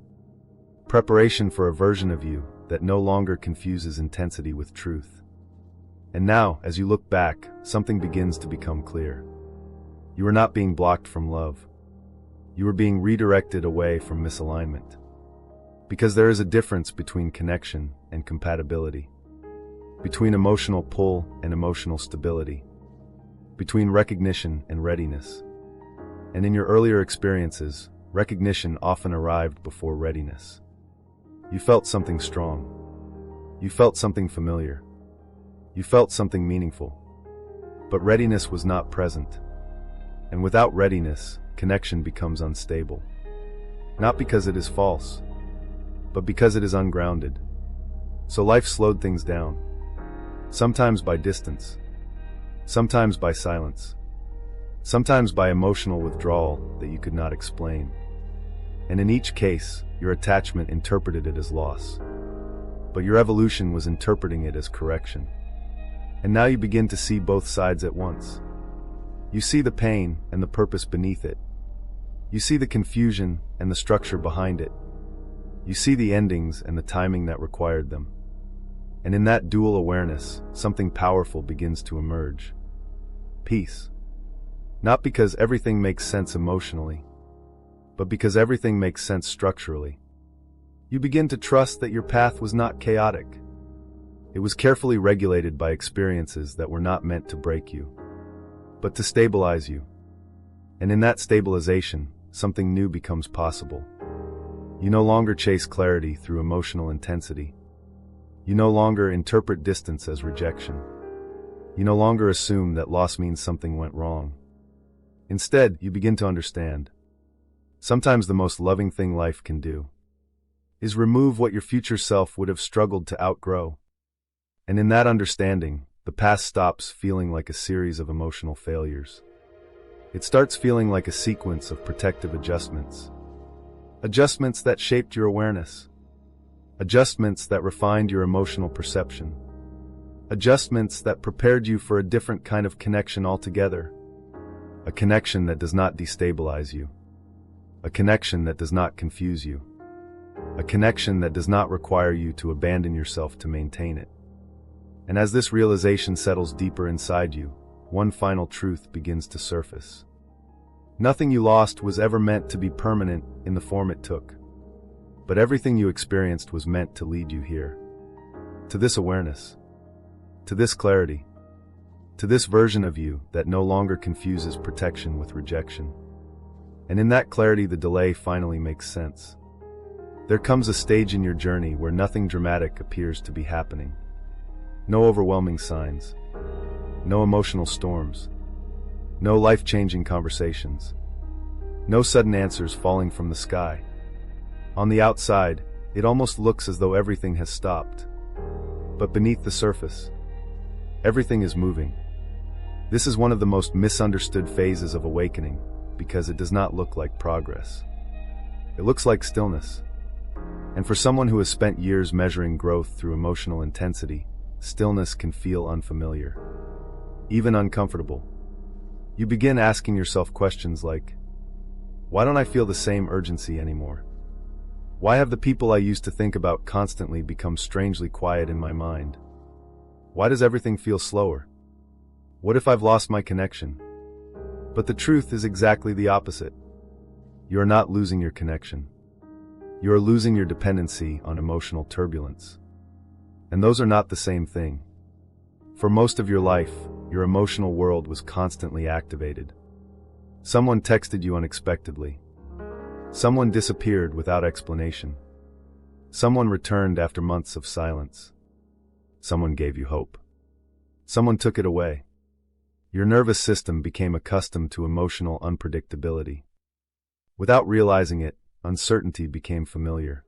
Preparation for a version of you that no longer confuses intensity with truth. And now, as you look back, something begins to become clear. You are not being blocked from love. You are being redirected away from misalignment. Because there is a difference between connection and compatibility. Between emotional pull and emotional stability. Between recognition and readiness. And in your earlier experiences, recognition often arrived before readiness. You felt something strong. You felt something familiar. You felt something meaningful. But readiness was not present. And without readiness, connection becomes unstable. Not because it is false, but because it is ungrounded. So life slowed things down. Sometimes by distance. Sometimes by silence. Sometimes by emotional withdrawal that you could not explain. And in each case, your attachment interpreted it as loss. But your evolution was interpreting it as correction. And now you begin to see both sides at once. You see the pain and the purpose beneath it. You see the confusion and the structure behind it. You see the endings and the timing that required them. And in that dual awareness, something powerful begins to emerge. Peace. Not because everything makes sense emotionally, but because everything makes sense structurally. You begin to trust that your path was not chaotic. It was carefully regulated by experiences that were not meant to break you, but to stabilize you. And in that stabilization, something new becomes possible. You no longer chase clarity through emotional intensity. You no longer interpret distance as rejection. You no longer assume that loss means something went wrong. Instead, you begin to understand. Sometimes the most loving thing life can do is remove what your future self would have struggled to outgrow. And in that understanding, the past stops feeling like a series of emotional failures. It starts feeling like a sequence of protective adjustments. Adjustments that shaped your awareness. Adjustments that refined your emotional perception. Adjustments that prepared you for a different kind of connection altogether. A connection that does not destabilize you. A connection that does not confuse you. A connection that does not require you to abandon yourself to maintain it. And as this realization settles deeper inside you, one final truth begins to surface. Nothing you lost was ever meant to be permanent in the form it took. But everything you experienced was meant to lead you here. To this awareness. To this clarity. To this version of you that no longer confuses protection with rejection. And in that clarity, the delay finally makes sense. There comes a stage in your journey where nothing dramatic appears to be happening. No overwhelming signs. No emotional storms. No life-changing conversations. No sudden answers falling from the sky. On the outside, it almost looks as though everything has stopped. But beneath the surface, everything is moving. This is one of the most misunderstood phases of awakening, because it does not look like progress. It looks like stillness. And for someone who has spent years measuring growth through emotional intensity, stillness can feel unfamiliar, even uncomfortable. You begin asking yourself questions like, why don't I feel the same urgency anymore? Why have the people I used to think about constantly become strangely quiet in my mind? Why does everything feel slower? What if I've lost my connection? But the truth is exactly the opposite. You are not losing your connection. You are losing your dependency on emotional turbulence. And those are not the same thing. For most of your life, your emotional world was constantly activated. Someone texted you unexpectedly. Someone disappeared without explanation. Someone returned after months of silence. Someone gave you hope. Someone took it away. Your nervous system became accustomed to emotional unpredictability. Without realizing it, uncertainty became familiar.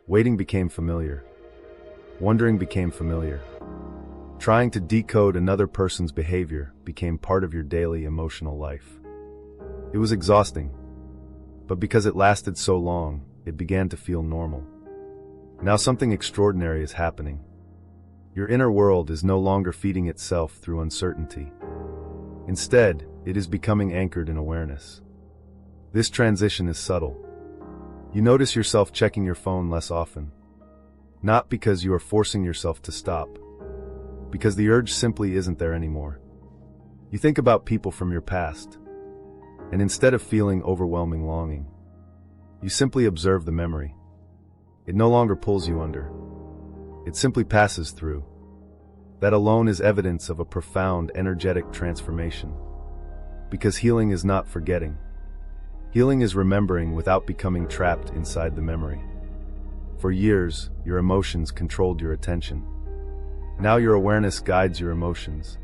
Waiting became familiar. Wondering became familiar. Trying to decode another person's behavior became part of your daily emotional life. It was exhausting. But because it lasted so long, it began to feel normal. Now something extraordinary is happening. Your inner world is no longer feeding itself through uncertainty. Instead, it is becoming anchored in awareness. This transition is subtle. You notice yourself checking your phone less often. Not because you are forcing yourself to stop, because the urge simply isn't there anymore. You think about people from your past, and instead of feeling overwhelming longing, you simply observe the memory. It no longer pulls you under. It simply passes through. That alone is evidence of a profound energetic transformation. Because healing is not forgetting. Healing is remembering without becoming trapped inside the memory. For years, your emotions controlled your attention. Now your awareness guides your emotions.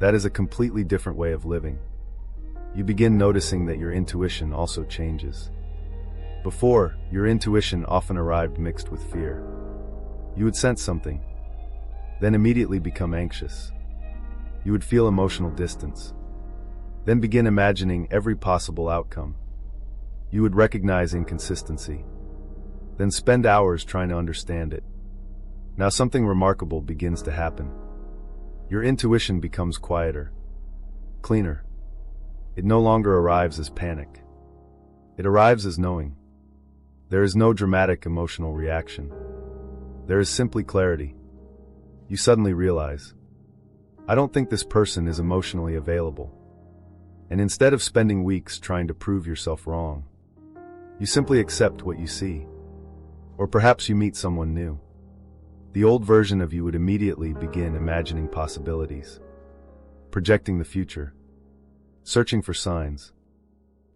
That is a completely different way of living. You begin noticing that your intuition also changes. Before, your intuition often arrived mixed with fear. You would sense something, then immediately become anxious. You would feel emotional distance, then begin imagining every possible outcome. You would recognize inconsistency, then spend hours trying to understand it. Now something remarkable begins to happen. Your intuition becomes quieter, cleaner. It no longer arrives as panic. It arrives as knowing. There is no dramatic emotional reaction. There is simply clarity. You suddenly realize, I don't think this person is emotionally available. And instead of spending weeks trying to prove yourself wrong, you simply accept what you see. Or perhaps you meet someone new. The old version of you would immediately begin imagining possibilities, projecting the future, searching for signs,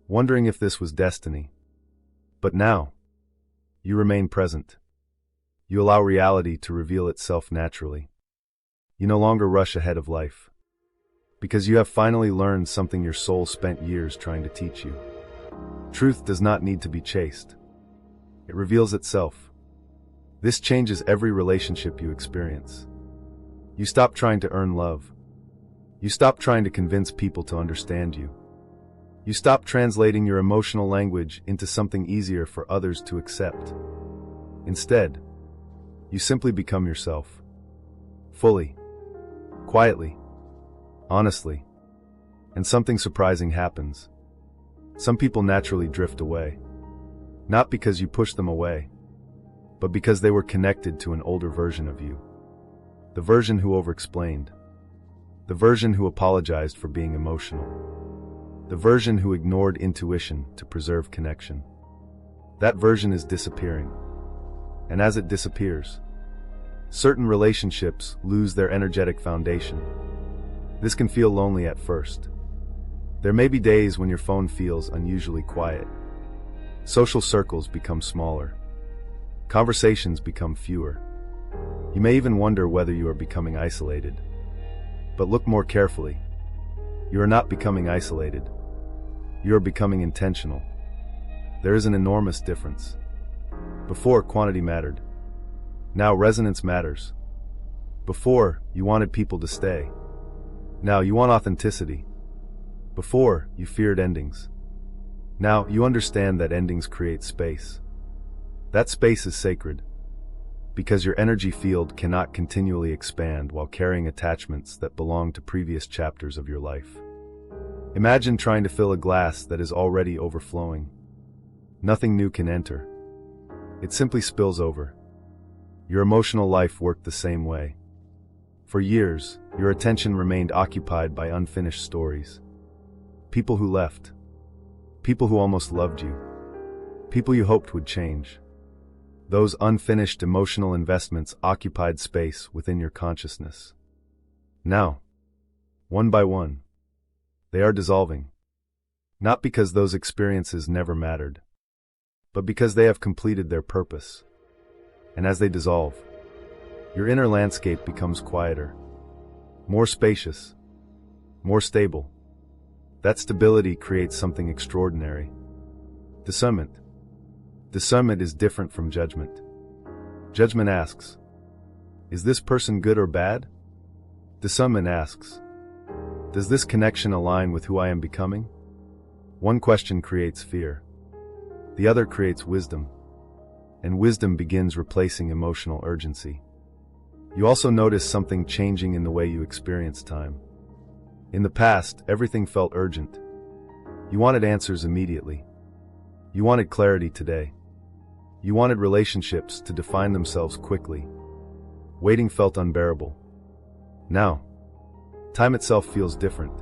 wondering if this was destiny. But now, you remain present. You allow reality to reveal itself naturally. You no longer rush ahead of life, because you have finally learned something your soul spent years trying to teach you. Truth does not need to be chased. It reveals itself. This changes every relationship you experience. You stop trying to earn love. You stop trying to convince people to understand you. You stop translating your emotional language into something easier for others to accept. Instead, you simply become yourself. Fully. Quietly. Honestly. And something surprising happens. Some people naturally drift away. Not because you push them away, but because they were connected to an older version of you. the version who over-explained, the version who apologized for being emotional, the version who ignored intuition to preserve connection. That version is disappearing. And as it disappears, certain relationships lose their energetic foundation. This can feel lonely at first. There may be days when your phone feels unusually quiet. Social circles become smaller. Conversations become fewer. You may even wonder whether you are becoming isolated. But look more carefully. You are not becoming isolated. You are becoming intentional. There is an enormous difference. Before, quantity mattered. Now resonance matters. Before, you wanted people to stay. Now you want authenticity. Before, you feared endings. Now you understand that endings create space. That space is sacred, because your energy field cannot continually expand while carrying attachments that belong to previous chapters of your life. Imagine trying to fill a glass that is already overflowing. Nothing new can enter. It simply spills over. Your emotional life worked the same way. For years, your attention remained occupied by unfinished stories. People who left. People who almost loved you. People you hoped would change. Those unfinished emotional investments occupied space within your consciousness. Now, one by one, they are dissolving. Not because those experiences never mattered, but because they have completed their purpose. And as they dissolve, your inner landscape becomes quieter, more spacious, more stable. That stability creates something extraordinary. Discernment. Discernment is different from judgment. Judgment asks, is this person good or bad? Discernment asks, does this connection align with who I am becoming? One question creates fear. The other creates wisdom. And wisdom begins replacing emotional urgency. You also notice something changing in the way you experience time. In the past, everything felt urgent. You wanted answers immediately. You wanted clarity today. You wanted relationships to define themselves quickly. Waiting felt unbearable. Now, time itself feels different.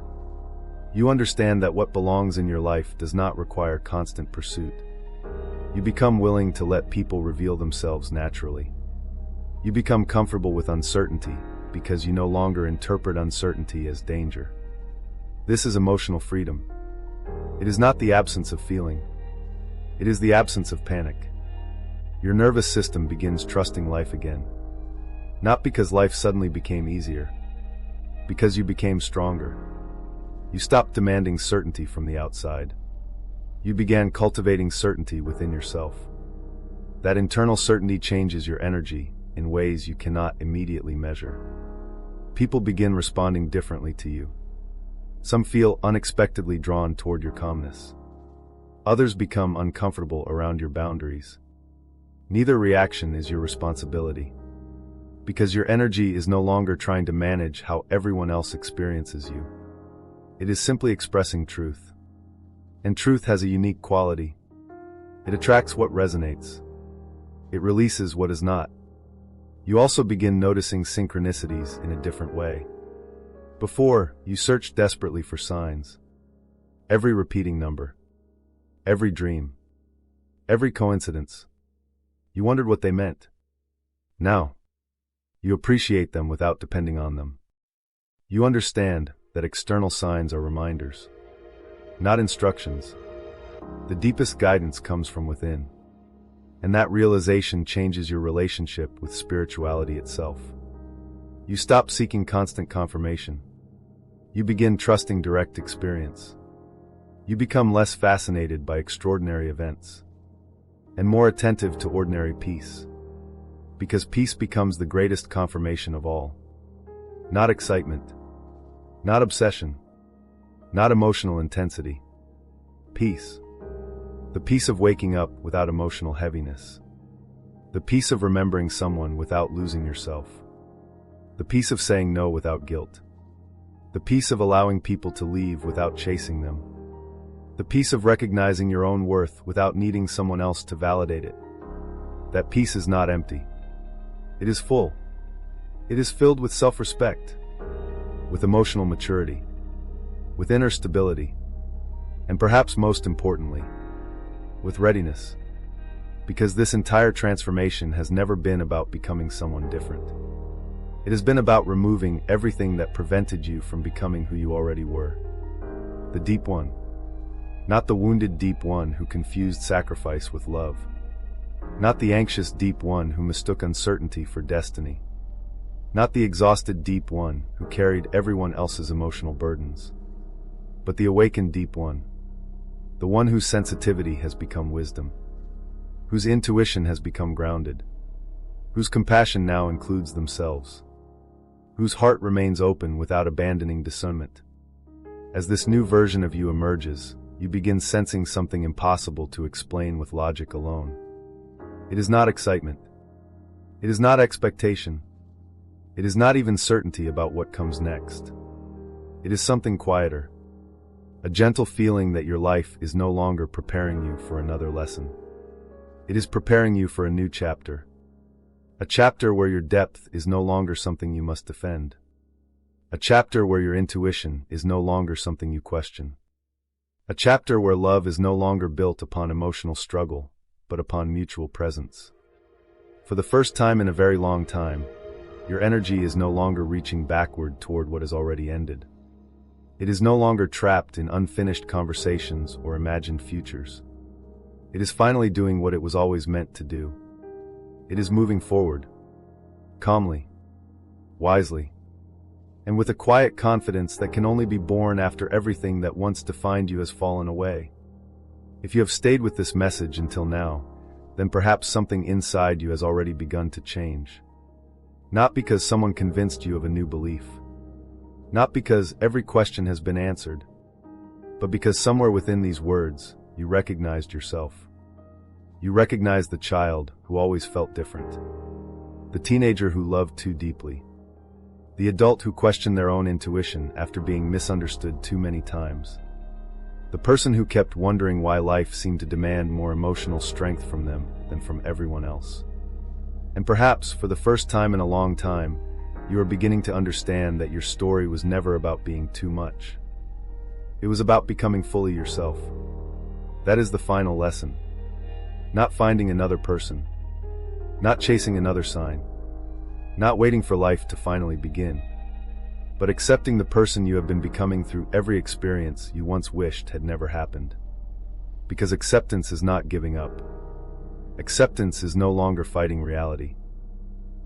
You understand that what belongs in your life does not require constant pursuit. You become willing to let people reveal themselves naturally. You become comfortable with uncertainty because you no longer interpret uncertainty as danger. This is emotional freedom. It is not the absence of feeling. It is the absence of panic. Your nervous system begins trusting life again. Not because life suddenly became easier, because you became stronger. You stopped demanding certainty from the outside. You began cultivating certainty within yourself. That internal certainty changes your energy in ways you cannot immediately measure. People begin responding differently to you. Some feel unexpectedly drawn toward your calmness. Others become uncomfortable around your boundaries. Neither reaction is your responsibility, because your energy is no longer trying to manage how everyone else experiences you. It is simply expressing truth. And truth has a unique quality. It attracts what resonates. It releases what is not. You also begin noticing synchronicities in a different way. Before, you searched desperately for signs. Every repeating number. Every dream. Every coincidence. You wondered what they meant. Now, you appreciate them without depending on them. You understand that external signs are reminders, not instructions. The deepest guidance comes from within. And that realization changes your relationship with spirituality itself. You stop seeking constant confirmation. You begin trusting direct experience. You become less fascinated by extraordinary events and more attentive to ordinary peace, because peace becomes the greatest confirmation of all. Not excitement, not obsession, not emotional intensity. Peace. The peace of waking up without emotional heaviness. The peace of remembering someone without losing yourself. The peace of saying no without guilt. The peace of allowing people to leave without chasing them. The peace of recognizing your own worth without needing someone else to validate it. That peace is not empty. It is full. It is filled with self-respect, with emotional maturity, with inner stability, and perhaps most importantly, with readiness. Because this entire transformation has never been about becoming someone different. It has been about removing everything that prevented you from becoming who you already were. The deep one. Not the wounded deep one who confused sacrifice with love. Not the anxious deep one who mistook uncertainty for destiny. Not the exhausted deep one who carried everyone else's emotional burdens. But the awakened deep one. The one whose sensitivity has become wisdom. Whose intuition has become grounded. Whose compassion now includes themselves. Whose heart remains open without abandoning discernment. As this new version of you emerges, you begin sensing something impossible to explain with logic alone. It is not excitement. It is not expectation. It is not even certainty about what comes next. It is something quieter. A gentle feeling that your life is no longer preparing you for another lesson. It is preparing you for a new chapter. A chapter where your depth is no longer something you must defend. A chapter where your intuition is no longer something you question. A chapter where love is no longer built upon emotional struggle, but upon mutual presence. For the first time in a very long time, your energy is no longer reaching backward toward what has already ended. It is no longer trapped in unfinished conversations or imagined futures. It is finally doing what it was always meant to do. It is moving forward, calmly, wisely, and with a quiet confidence that can only be born after everything that once defined you has fallen away. If you have stayed with this message until now, then perhaps something inside you has already begun to change. Not because someone convinced you of a new belief. Not because every question has been answered, but because somewhere within these words, you recognized yourself. You recognized the child who always felt different. The teenager who loved too deeply. The adult who questioned their own intuition after being misunderstood too many times. The person who kept wondering why life seemed to demand more emotional strength from them than from everyone else. And perhaps, for the first time in a long time, you are beginning to understand that your story was never about being too much. It was about becoming fully yourself. That is the final lesson. Not finding another person. Not chasing another sign. Not waiting for life to finally begin. But accepting the person you have been becoming through every experience you once wished had never happened. Because acceptance is not giving up. Acceptance is no longer fighting reality.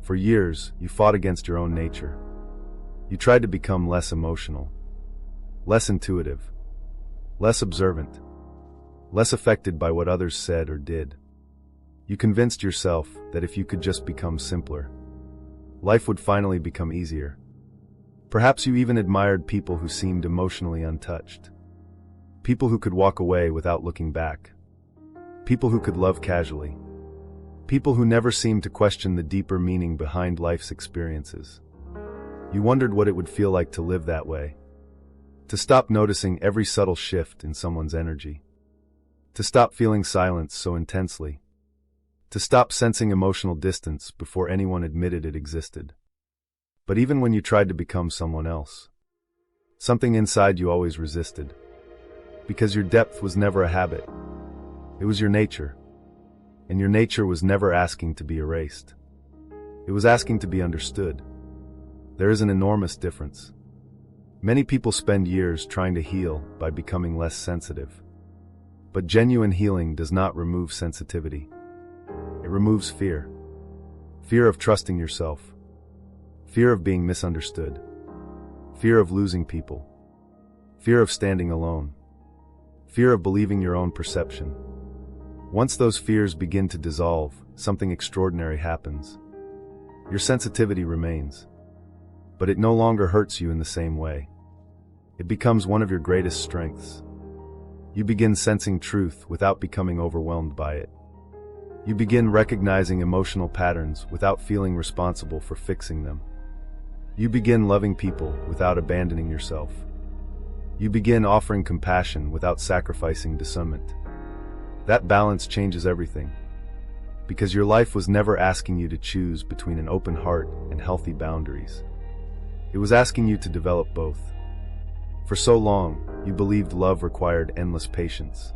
For years, you fought against your own nature. You tried to become less emotional, less intuitive, less observant, less affected by what others said or did. You convinced yourself that if you could just become simpler, life would finally become easier. Perhaps you even admired people who seemed emotionally untouched. People who could walk away without looking back. People who could love casually. People who never seemed to question the deeper meaning behind life's experiences. You wondered what it would feel like to live that way. To stop noticing every subtle shift in someone's energy. To stop feeling silence so intensely. To stop sensing emotional distance before anyone admitted it existed. But even when you tried to become someone else, something inside you always resisted. Because your depth was never a habit. It was your nature. And your nature was never asking to be erased. It was asking to be understood. There is an enormous difference. Many people spend years trying to heal by becoming less sensitive. But genuine healing does not remove sensitivity. It removes fear. Fear of trusting yourself. Fear of being misunderstood. Fear of losing people. Fear of standing alone. Fear of believing your own perception. Once those fears begin to dissolve, something extraordinary happens. Your sensitivity remains. But it no longer hurts you in the same way. It becomes one of your greatest strengths. You begin sensing truth without becoming overwhelmed by it. You begin recognizing emotional patterns without feeling responsible for fixing them. You begin loving people without abandoning yourself. You begin offering compassion without sacrificing discernment. That balance changes everything. Because your life was never asking you to choose between an open heart and healthy boundaries. It was asking you to develop both. For so long, you believed love required endless patience.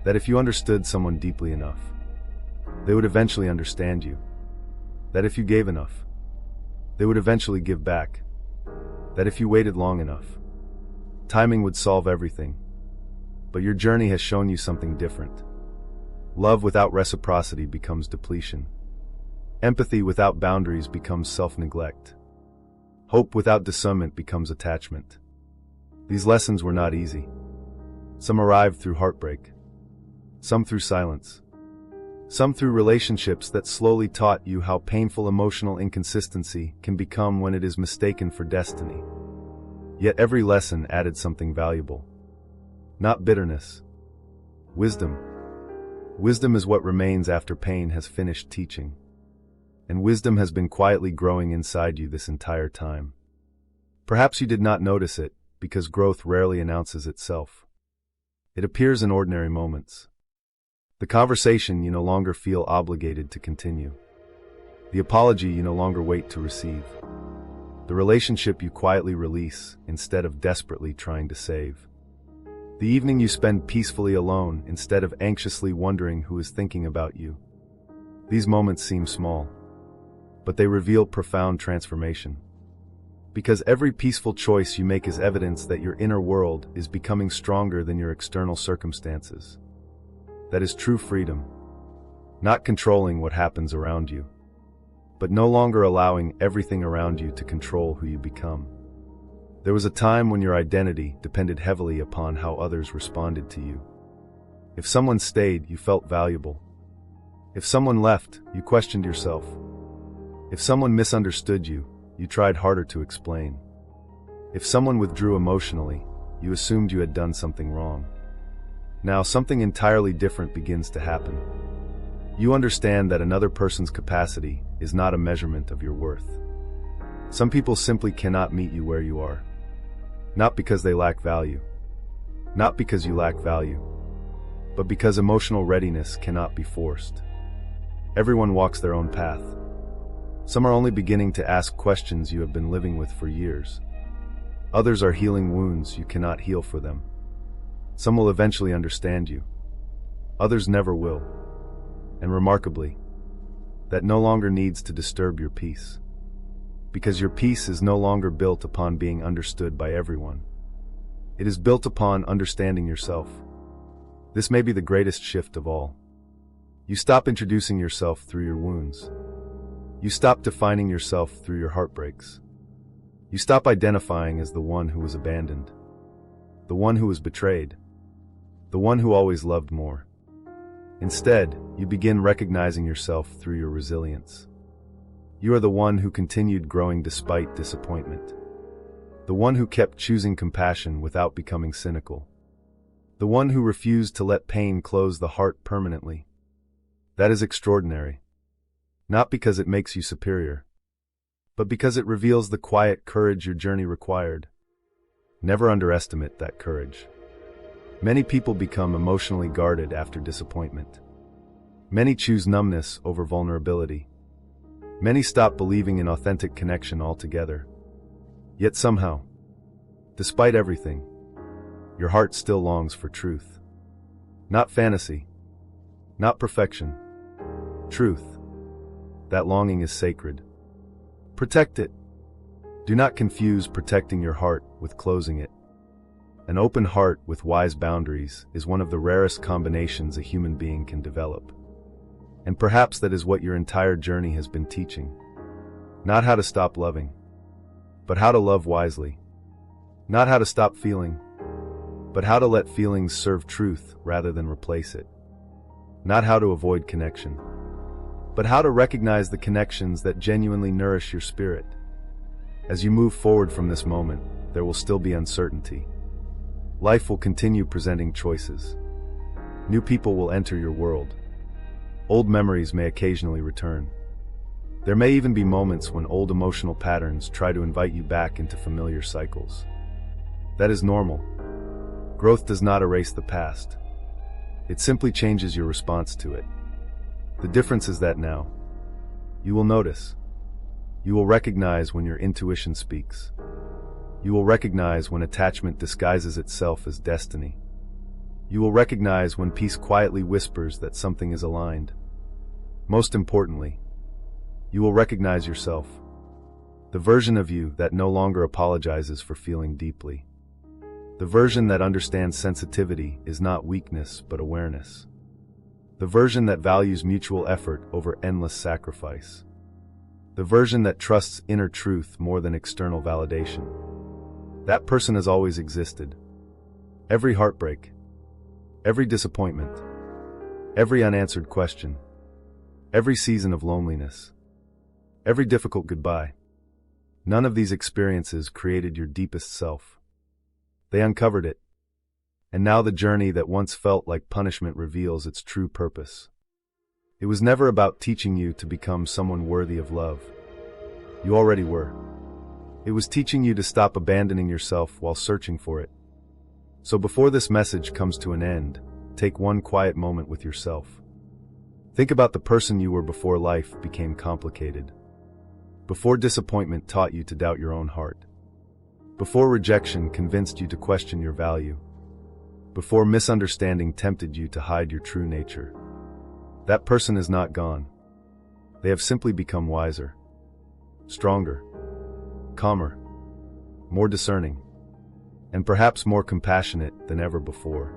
That if you understood someone deeply enough, they would eventually understand you. That if you gave enough, they would eventually give back. That if you waited long enough, timing would solve everything. But your journey has shown you something different. Love without reciprocity becomes depletion. Empathy without boundaries becomes self-neglect. Hope without discernment becomes attachment. These lessons were not easy. Some arrived through heartbreak. Some through silence. Some through relationships that slowly taught you how painful emotional inconsistency can become when it is mistaken for destiny. Yet every lesson added something valuable. Not bitterness. Wisdom. Wisdom is what remains after pain has finished teaching. And wisdom has been quietly growing inside you this entire time. Perhaps you did not notice it, because growth rarely announces itself. It appears in ordinary moments. The conversation you no longer feel obligated to continue. The apology you no longer wait to receive. The relationship you quietly release instead of desperately trying to save. The evening you spend peacefully alone instead of anxiously wondering who is thinking about you. These moments seem small, but they reveal profound transformation. Because every peaceful choice you make is evidence that your inner world is becoming stronger than your external circumstances. That is true freedom. Not controlling what happens around you, but no longer allowing everything around you to control who you become. There was a time when your identity depended heavily upon how others responded to you. If someone stayed, you felt valuable. If someone left, you questioned yourself. If someone misunderstood you, you tried harder to explain. If someone withdrew emotionally, you assumed you had done something wrong. Now something entirely different begins to happen. You understand that another person's capacity is not a measurement of your worth. Some people simply cannot meet you where you are. Not because they lack value. Not because you lack value. But because emotional readiness cannot be forced. Everyone walks their own path. Some are only beginning to ask questions you have been living with for years. Others are healing wounds you cannot heal for them. Some will eventually understand you. Others never will. And remarkably, that no longer needs to disturb your peace. Because your peace is no longer built upon being understood by everyone. It is built upon understanding yourself. This may be the greatest shift of all. You stop introducing yourself through your wounds. You stop defining yourself through your heartbreaks. You stop identifying as the one who was abandoned. The one who was betrayed. The one who always loved more. Instead, you begin recognizing yourself through your resilience. You are the one who continued growing despite disappointment. The one who kept choosing compassion without becoming cynical. The one who refused to let pain close the heart permanently. That is extraordinary. Not because it makes you superior, but because it reveals the quiet courage your journey required. Never underestimate that courage. Many people become emotionally guarded after disappointment. Many choose numbness over vulnerability. Many stop believing in authentic connection altogether. Yet somehow, despite everything, your heart still longs for truth. Not fantasy. Not perfection. Truth. That longing is sacred. Protect it. Do not confuse protecting your heart with closing it. An open heart with wise boundaries is one of the rarest combinations a human being can develop. And perhaps that is what your entire journey has been teaching. Not how to stop loving, but how to love wisely. Not how to stop feeling, but how to let feelings serve truth rather than replace it. Not how to avoid connection, but how to recognize the connections that genuinely nourish your spirit. As you move forward from this moment, there will still be uncertainty. Life will continue presenting choices. New people will enter your world. Old memories may occasionally return. There may even be moments when old emotional patterns try to invite you back into familiar cycles. That is normal. Growth does not erase the past. It simply changes your response to it. The difference is that now, you will notice. You will recognize when your intuition speaks. You will recognize when attachment disguises itself as destiny. You will recognize when peace quietly whispers that something is aligned. Most importantly, you will recognize yourself, the version of you that no longer apologizes for feeling deeply. The version that understands sensitivity is not weakness but awareness. The version that values mutual effort over endless sacrifice. The version that trusts inner truth more than external validation. That person has always existed. Every heartbreak, every disappointment, every unanswered question, every season of loneliness, every difficult goodbye. None of these experiences created your deepest self. They uncovered it. And now the journey that once felt like punishment reveals its true purpose. It was never about teaching you to become someone worthy of love. You already were. It was teaching you to stop abandoning yourself while searching for it. So before this message comes to an end, take one quiet moment with yourself. Think about the person you were before life became complicated. Before disappointment taught you to doubt your own heart. Before rejection convinced you to question your value. Before misunderstanding tempted you to hide your true nature. That person is not gone. They have simply become wiser, stronger, calmer, more discerning, and perhaps more compassionate than ever before.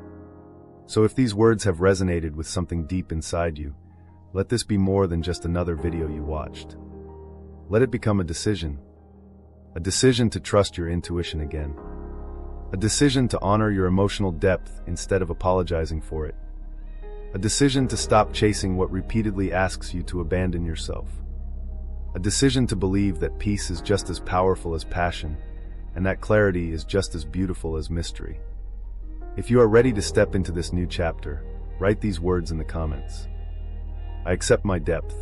So if these words have resonated with something deep inside you, let this be more than just another video you watched. Let it become a decision to trust your intuition again. A decision to honor your emotional depth instead of apologizing for it. A decision to stop chasing what repeatedly asks you to abandon yourself. A decision to believe that peace is just as powerful as passion, and that clarity is just as beautiful as mystery. If you are ready to step into this new chapter, write these words in the comments. I accept my depth.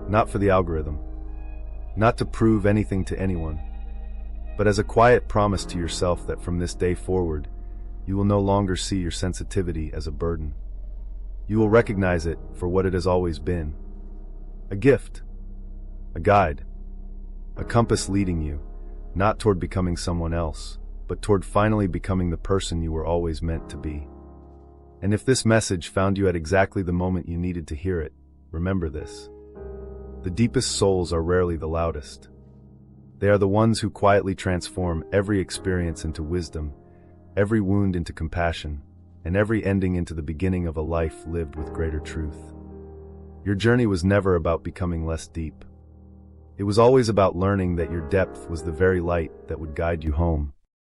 Not for the algorithm. Not to prove anything to anyone, but as a quiet promise to yourself that from this day forward, you will no longer see your sensitivity as a burden. You will recognize it for what it has always been. A gift, a guide, a compass leading you, not toward becoming someone else, but toward finally becoming the person you were always meant to be. And if this message found you at exactly the moment you needed to hear it, remember this. The deepest souls are rarely the loudest. They are the ones who quietly transform every experience into wisdom, every wound into compassion, and every ending into the beginning of a life lived with greater truth. Your journey was never about becoming less deep. It was always about learning that your depth was the very light that would guide you home.